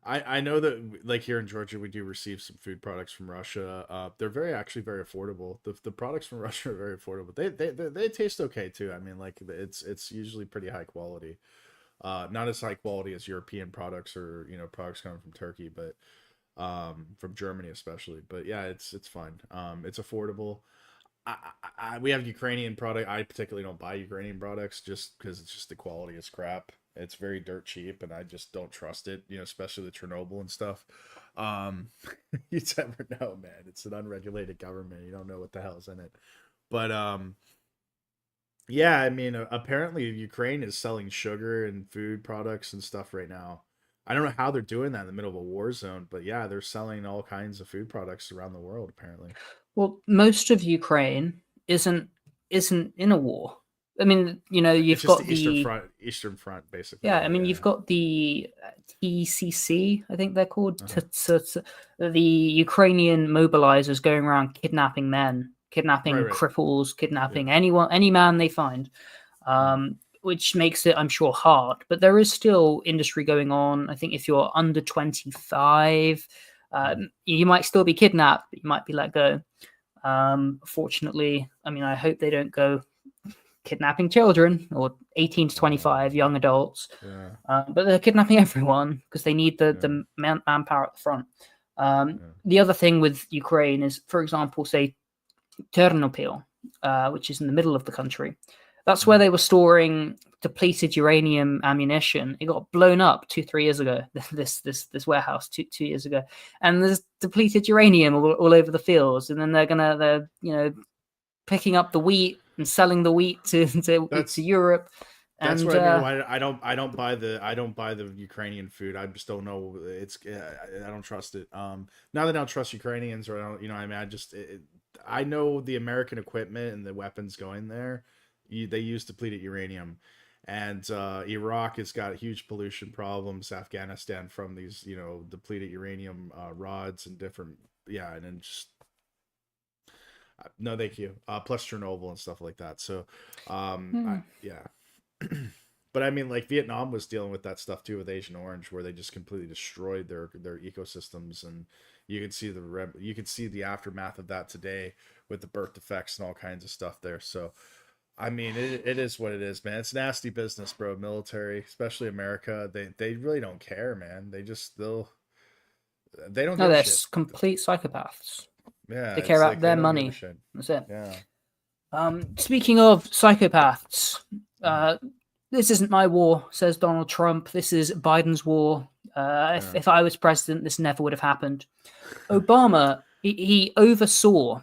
Speaker 2: I know that, like, here in Georgia, we do receive some food products from Russia. They're actually very affordable. The products from Russia are very affordable. They taste okay too. I mean, like, it's usually pretty high quality. Not as high quality as European products or products coming from Turkey, but from Germany especially. But yeah, it's fine. It's affordable. We have Ukrainian product. I particularly don't buy Ukrainian products just because it's just the quality is crap. It's very dirt cheap, and I just don't trust it. Especially the Chernobyl and stuff. You never know, man. It's an unregulated government. You don't know what the hell's in it. But yeah, I mean, apparently Ukraine is selling sugar and food products and stuff right now. I don't know how they're doing that in the middle of a war zone, but yeah, they're selling all kinds of food products around the world apparently.
Speaker 3: Well, most of Ukraine isn't in a war. I mean, you've got
Speaker 2: the Eastern Front, basically.
Speaker 3: Yeah, I mean, you've got the TCC, I think they're called, the Ukrainian mobilizers going around kidnapping men, kidnapping cripples, kidnapping any man they find, which makes it, I'm sure, hard. But there is still industry going on. I think if you're under 25, you might still be kidnapped, but you might be let go. Fortunately, I mean, I hope they don't go kidnapping children or 18 to 25 young adults, but they're kidnapping everyone because they need the manpower at the front. The other thing with Ukraine is, for example, say Ternopil, which is in the middle of the country. That's where they were storing depleted uranium ammunition. It got blown up 2-3 years ago. This warehouse 2 years ago, and there's depleted uranium all over the fields. And then they're picking up the wheat and selling the wheat to Europe.
Speaker 2: That's what I mean. I don't buy the Ukrainian food. I just don't know. I don't trust it. Not that I don't trust Ukrainians, or I know the American equipment and the weapons going there. They use depleted uranium, and Iraq has got huge pollution problems. Afghanistan from these depleted uranium rods and different and then just. No, thank you. Plus Chernobyl and stuff like that. So, yeah. But I mean, like, Vietnam was dealing with that stuff too with Agent Orange, where they just completely destroyed their ecosystems, and you can see the aftermath of that today with the birth defects and all kinds of stuff there. So, I mean, it is what it is, man. It's nasty business, bro. Military, especially America, they really don't care, man. They don't. No,
Speaker 3: they're
Speaker 2: shit.
Speaker 3: Complete psychopaths.
Speaker 2: Yeah,
Speaker 3: they care about their money. That's it.
Speaker 2: Yeah.
Speaker 3: Speaking of psychopaths, this isn't my war, says Donald Trump. This is Biden's war. If I was president, this never would have happened. Obama, he oversaw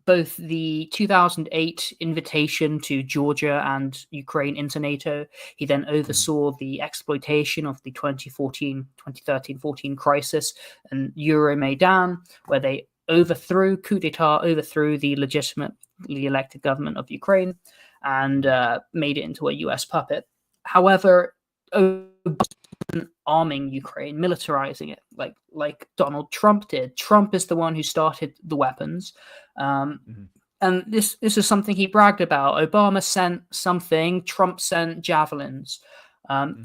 Speaker 3: both the 2008 invitation to Georgia and Ukraine into NATO. He then oversaw the exploitation of the 2013-14 crisis and Euromaidan, where they coup d'etat overthrew the legitimately elected government of Ukraine and made it into a US puppet. However, arming Ukraine, militarizing it, like Donald Trump did. Trump is the one who started the weapons. And this is something he bragged about. Obama sent something, Trump sent javelins.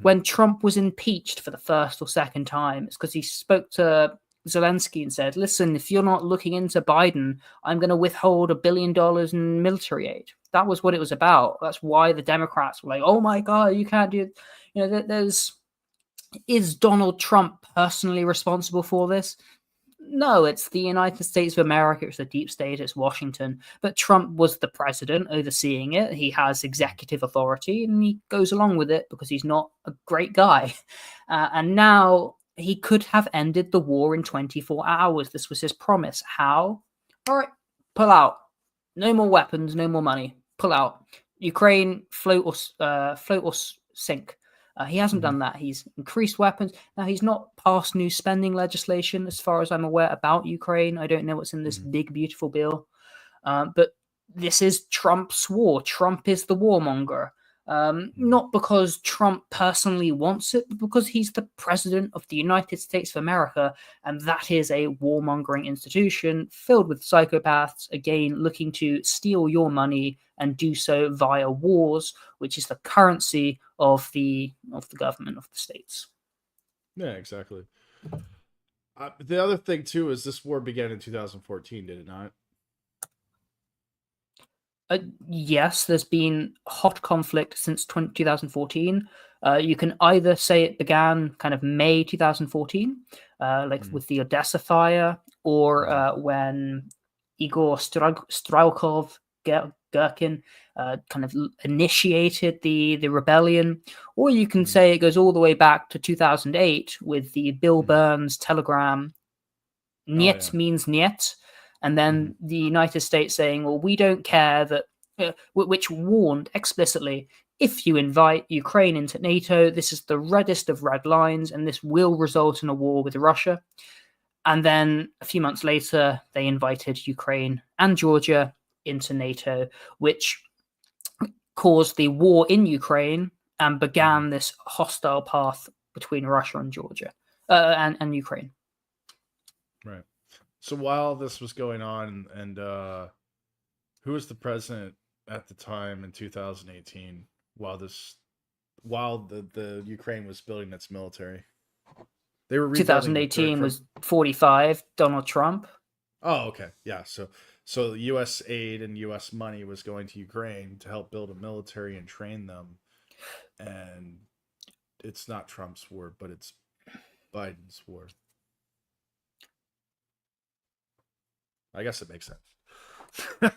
Speaker 3: When Trump was impeached for the first or second time, it's because he spoke to Zelensky and said, listen, if you're not looking into Biden, I'm going to withhold $1 billion in military aid. That was what it was about. That's why the Democrats were like, oh my God, you can't do it. You know, is Donald Trump personally responsible for this? No, it's the United States of America. It's the deep state. It's Washington. But Trump was the president overseeing it. He has executive authority, and he goes along with it because he's not a great guy. And now he could have ended the war in 24 hours. This was his promise. How? All right, pull out. No more weapons. No more money. Pull out. Ukraine, float or sink. He hasn't done that. He's increased weapons. Now, he's not passed new spending legislation, as far as I'm aware, about Ukraine. I don't know what's in this big, beautiful bill. But this is Trump's war. Trump is the warmonger. Not because Trump personally wants it, but because he's the president of the United States of America, and that is a warmongering institution filled with psychopaths, again, looking to steal your money and do so via wars, which is the currency of the government of the states.
Speaker 2: Yeah, exactly. The other thing too is this war began in 2014, did it not?
Speaker 3: Yes, there's been hot conflict since 2014. You can either say it began kind of May 2014, with the Odessa fire, or when Igor Strelkov Gherkin kind of initiated the rebellion, or you can say it goes all the way back to 2008 with the Bill Burns telegram. Niet means niet. And then the United States saying, well, we don't care that, which warned explicitly, if you invite Ukraine into NATO, this is the reddest of red lines, and this will result in a war with Russia. And then a few months later, they invited Ukraine and Georgia into NATO, which caused the war in Ukraine and began this hostile path between Russia and Georgia and Ukraine.
Speaker 2: Right. So while this was going on, and who was the president at the time in 2018? While the Ukraine was building its military, they were
Speaker 3: 2018 was 45. Donald Trump.
Speaker 2: Oh, okay, yeah. So U.S. aid and U.S. money was going to Ukraine to help build a military and train them, and it's not Trump's war, but it's Biden's war. I guess it makes sense.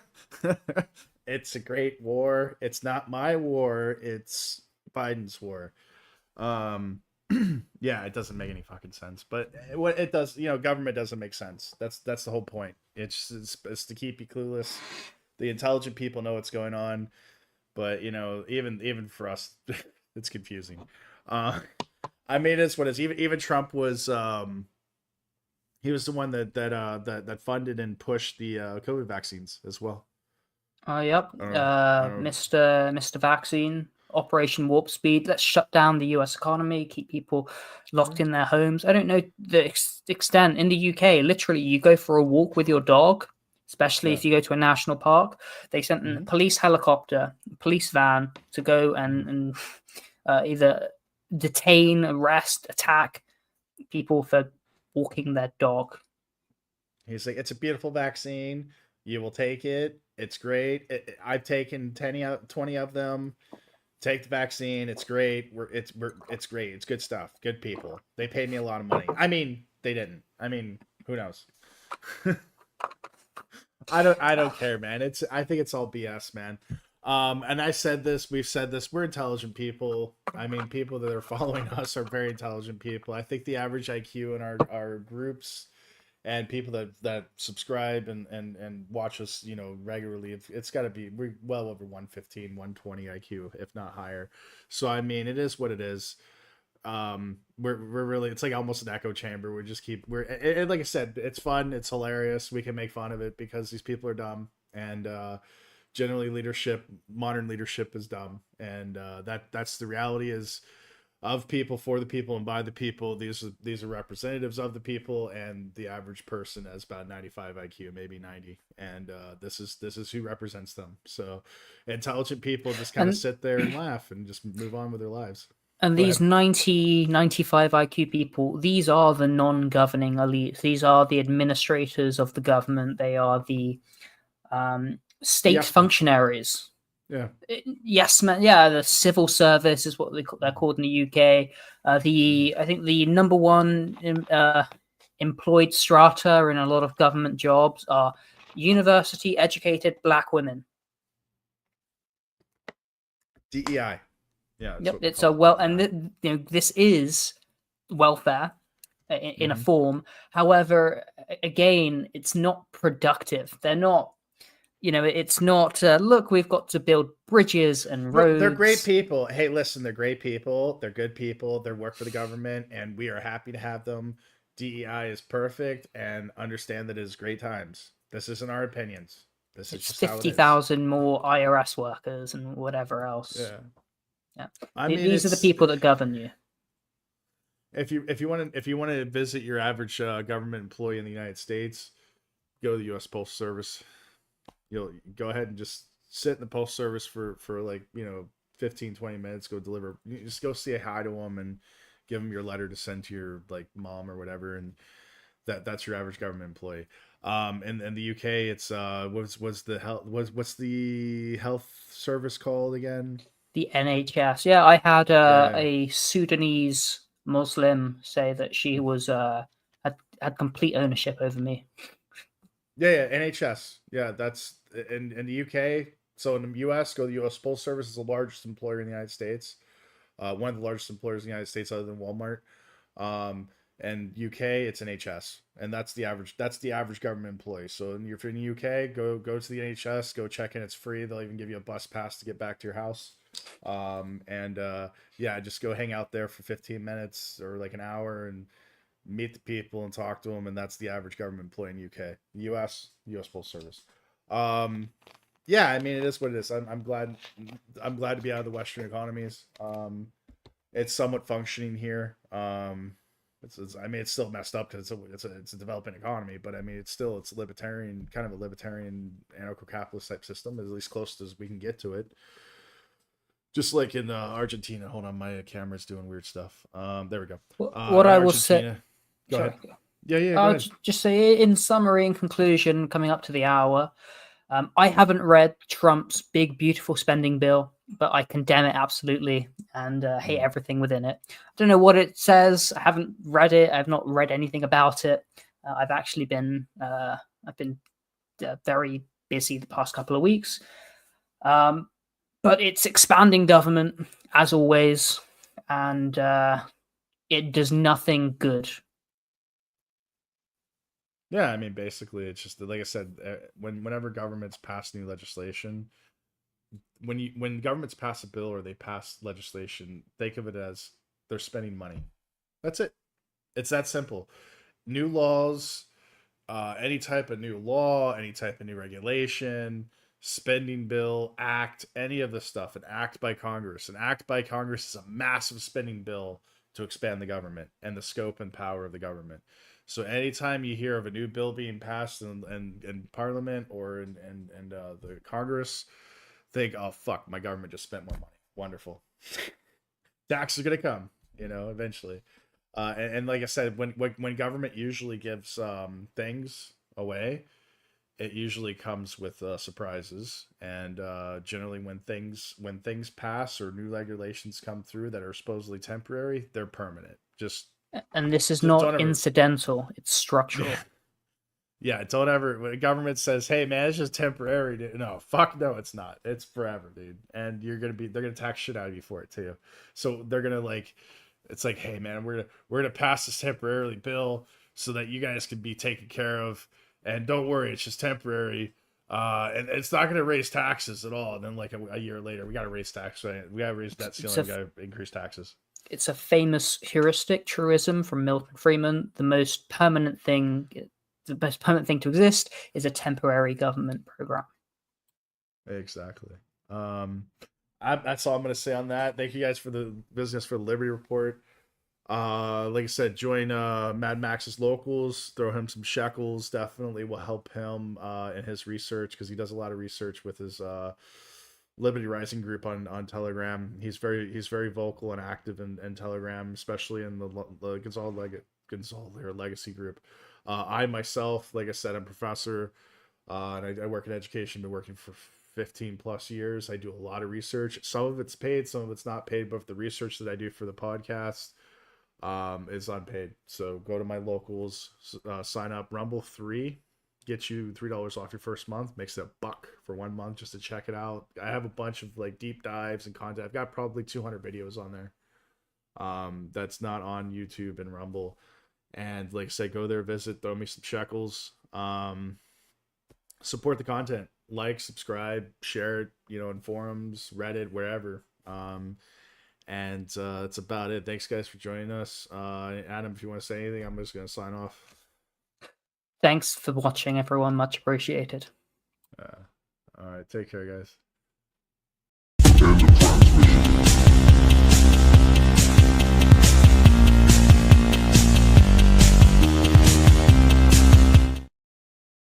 Speaker 2: It's a great war. It's not my war. It's Biden's war. Yeah, it doesn't make any fucking sense. But what it does, government doesn't make sense. That's the whole point. It's to keep you clueless. The intelligent people know what's going on, but even for us, it's confusing. I mean, it's what it is. Even Trump was. He was the one that funded and pushed the COVID vaccines as well.
Speaker 3: Yep. Mr. Vaccine, Operation Warp Speed. Let's shut down the US economy, keep people locked in their homes. I don't know the extent. In the UK, literally, you go for a walk with your dog, especially if you go to a national park. They sent a police helicopter, police van to go and either detain, arrest, attack people for walking their dog.
Speaker 2: He's like, it's a beautiful vaccine. You will take it. It's great. I've taken 20 of them. Take the vaccine. It's great. It's great. It's good stuff. Good people. They paid me a lot of money. I mean, they didn't. I mean, who knows? I don't care, man. I think it's all BS, man. And I said this, we've said this, we're intelligent people. I mean, people that are following us are very intelligent people. I think the average IQ in our groups and people that subscribe and watch us, regularly, it's got to be, we're well over 115, 120 IQ, if not higher. So, I mean, it is what it is. We're really, it's like almost an echo chamber. We just keep, like I said, it's fun. It's hilarious. We can make fun of it because these people are dumb. And, generally modern leadership is dumb, and that's the reality. Is of people, for the people, and by the people. These are representatives of the people, and the average person has about 95 IQ, maybe 90, and this is who represents them. So intelligent people just kind of
Speaker 3: And
Speaker 2: sit there and laugh and just move on with their lives.
Speaker 3: and
Speaker 2: Go
Speaker 3: these
Speaker 2: ahead.
Speaker 3: 90, 95 IQ people, these are the non-governing elites. These are the administrators of the government. They are the state
Speaker 2: Yes, man.
Speaker 3: functionaries.
Speaker 2: Yeah.
Speaker 3: Yes, man. Yeah, the civil service is what they're called in the UK. I think the number one employed strata in a lot of government jobs are university educated black women.
Speaker 2: DEI. Yeah, that's
Speaker 3: Yep,
Speaker 2: what we
Speaker 3: it's
Speaker 2: call
Speaker 3: a
Speaker 2: it.
Speaker 3: well,
Speaker 2: DEI.
Speaker 3: and this is welfare in a
Speaker 2: Mhm.
Speaker 3: form. However, again, it's not productive. They're not. It's not. Look, we've got to build bridges and
Speaker 2: They're great
Speaker 3: roads.
Speaker 2: people. Hey, listen, they're great people. They're good people. They work for the government, and we are happy to have them. DEI is perfect, and understand that it is great times. This isn't our opinions. This is
Speaker 3: It's
Speaker 2: just how it is.
Speaker 3: 50,000 more IRS workers and whatever else.
Speaker 2: Yeah.
Speaker 3: Yeah,
Speaker 2: I mean,
Speaker 3: these are the
Speaker 2: it's
Speaker 3: people that govern you.
Speaker 2: if you want to visit your average government employee in the United States, go to the U.S. Postal Service. You'll go ahead and just sit in the Postal Service for like 15, 20 minutes. Go deliver. You just go say hi to them and give them your letter to send to your like mom or whatever, and that's your average government employee. In the UK, it's what's the health service called again?
Speaker 3: The NHS. Yeah, I had
Speaker 2: Yeah,
Speaker 3: a Sudanese Muslim say that she was had complete ownership over me.
Speaker 2: yeah, NHS. Yeah, that's in the UK. So in the US, go to the US Postal Service is the largest employer in the United States. One of the largest employers in the United States, other than Walmart. Um, and UK, it's NHS, and that's the average. That's the average government employee. So if you're in the UK, go to the NHS, go check in. It's free. They'll even give you a bus pass to get back to your house. And yeah, just go hang out there for 15 minutes or like an hour and meet the people and talk to them. And that's the average government employee in the UK, US Postal Service. Um, yeah, I mean it is what it is. I'm glad to be out of the Western economies. It's somewhat functioning here. I mean, it's still messed up because it's a developing economy, but I mean, it's libertarian, kind of a libertarian anarcho-capitalist type system, at least close as we can get to it. Just like in Argentina. Hold on, my camera's doing weird stuff. There we go.
Speaker 3: What
Speaker 2: In
Speaker 3: I will say.
Speaker 2: Argentina, go
Speaker 3: Sorry.
Speaker 2: ahead. Yeah, go
Speaker 3: I'll
Speaker 2: ahead.
Speaker 3: just say, in summary, in conclusion, coming up to the hour, I haven't read Trump's big, beautiful spending bill, but I condemn it absolutely and hate everything within it. I don't know what it says. I haven't read it. I've not read anything about it. I've actually been very busy the past couple of weeks. But it's expanding government as always, and it does nothing good.
Speaker 2: Yeah, I mean, basically, it's just like I said. Whenever governments pass new legislation, when governments pass a bill or they pass legislation, think of it as they're spending money. That's it. It's that simple. New laws, any type of new law, any type of new regulation, spending bill, act, any of this stuff, an act by Congress. An act by Congress is a massive spending bill to expand the government and the scope and power of the government. So anytime you hear of a new bill being passed in Parliament or in the Congress, think, oh fuck, my government just spent more money. Wonderful. Taxes are gonna come, eventually. And like I said, when government usually gives things away, it usually comes with surprises. And generally, when things pass or new regulations come through that are supposedly temporary, they're permanent. Just
Speaker 3: And this is
Speaker 2: don't
Speaker 3: not
Speaker 2: ever,
Speaker 3: incidental; it's structural.
Speaker 2: yeah, don't ever. When a government says, "Hey, man, it's just temporary," no, fuck, no, it's not. It's forever, dude. And they're gonna tax shit out of you for it too. So they're gonna like. It's like, hey man, we're gonna pass this temporarily bill so that you guys can be taken care of, and don't worry, it's just temporary, and it's not gonna raise taxes at all. And then like a year later, we gotta raise tax, right? We gotta raise debt ceiling, we gotta increase taxes.
Speaker 3: It's a famous heuristic truism from Milton Friedman. The most permanent thing to exist is a temporary government program.
Speaker 2: Exactly. That's all I'm gonna say on that. Thank you guys for the business for the Liberty Report. Like I said, join Mad Max's locals. Throw him some shekels. Definitely will help him in his research, because he does a lot of research with his Liberty Rising group on Telegram. He's very vocal and active in Telegram, especially in the Gonzalo Legacy group. I myself, like I said, I'm a professor, and I work in education. Been working for 15 plus years. I do a lot of research. Some of it's paid, some of it's not paid. But the research that I do for the podcast is unpaid. So go to my locals, sign up. Rumble 3 gets you $3 off your first month. Makes it $1 for 1 month just to check it out. I have a bunch of like deep dives and content. I've got probably 200 videos on there. That's not on YouTube and Rumble. And like I said, go there, visit, throw me some shekels. Support the content. Like, subscribe, share it, in forums, Reddit, wherever. And that's about it. Thanks, guys, for joining us. Adam, if you want to say anything, I'm just going to sign off.
Speaker 3: Thanks for watching, everyone. Much appreciated.
Speaker 2: All right. Take care, guys.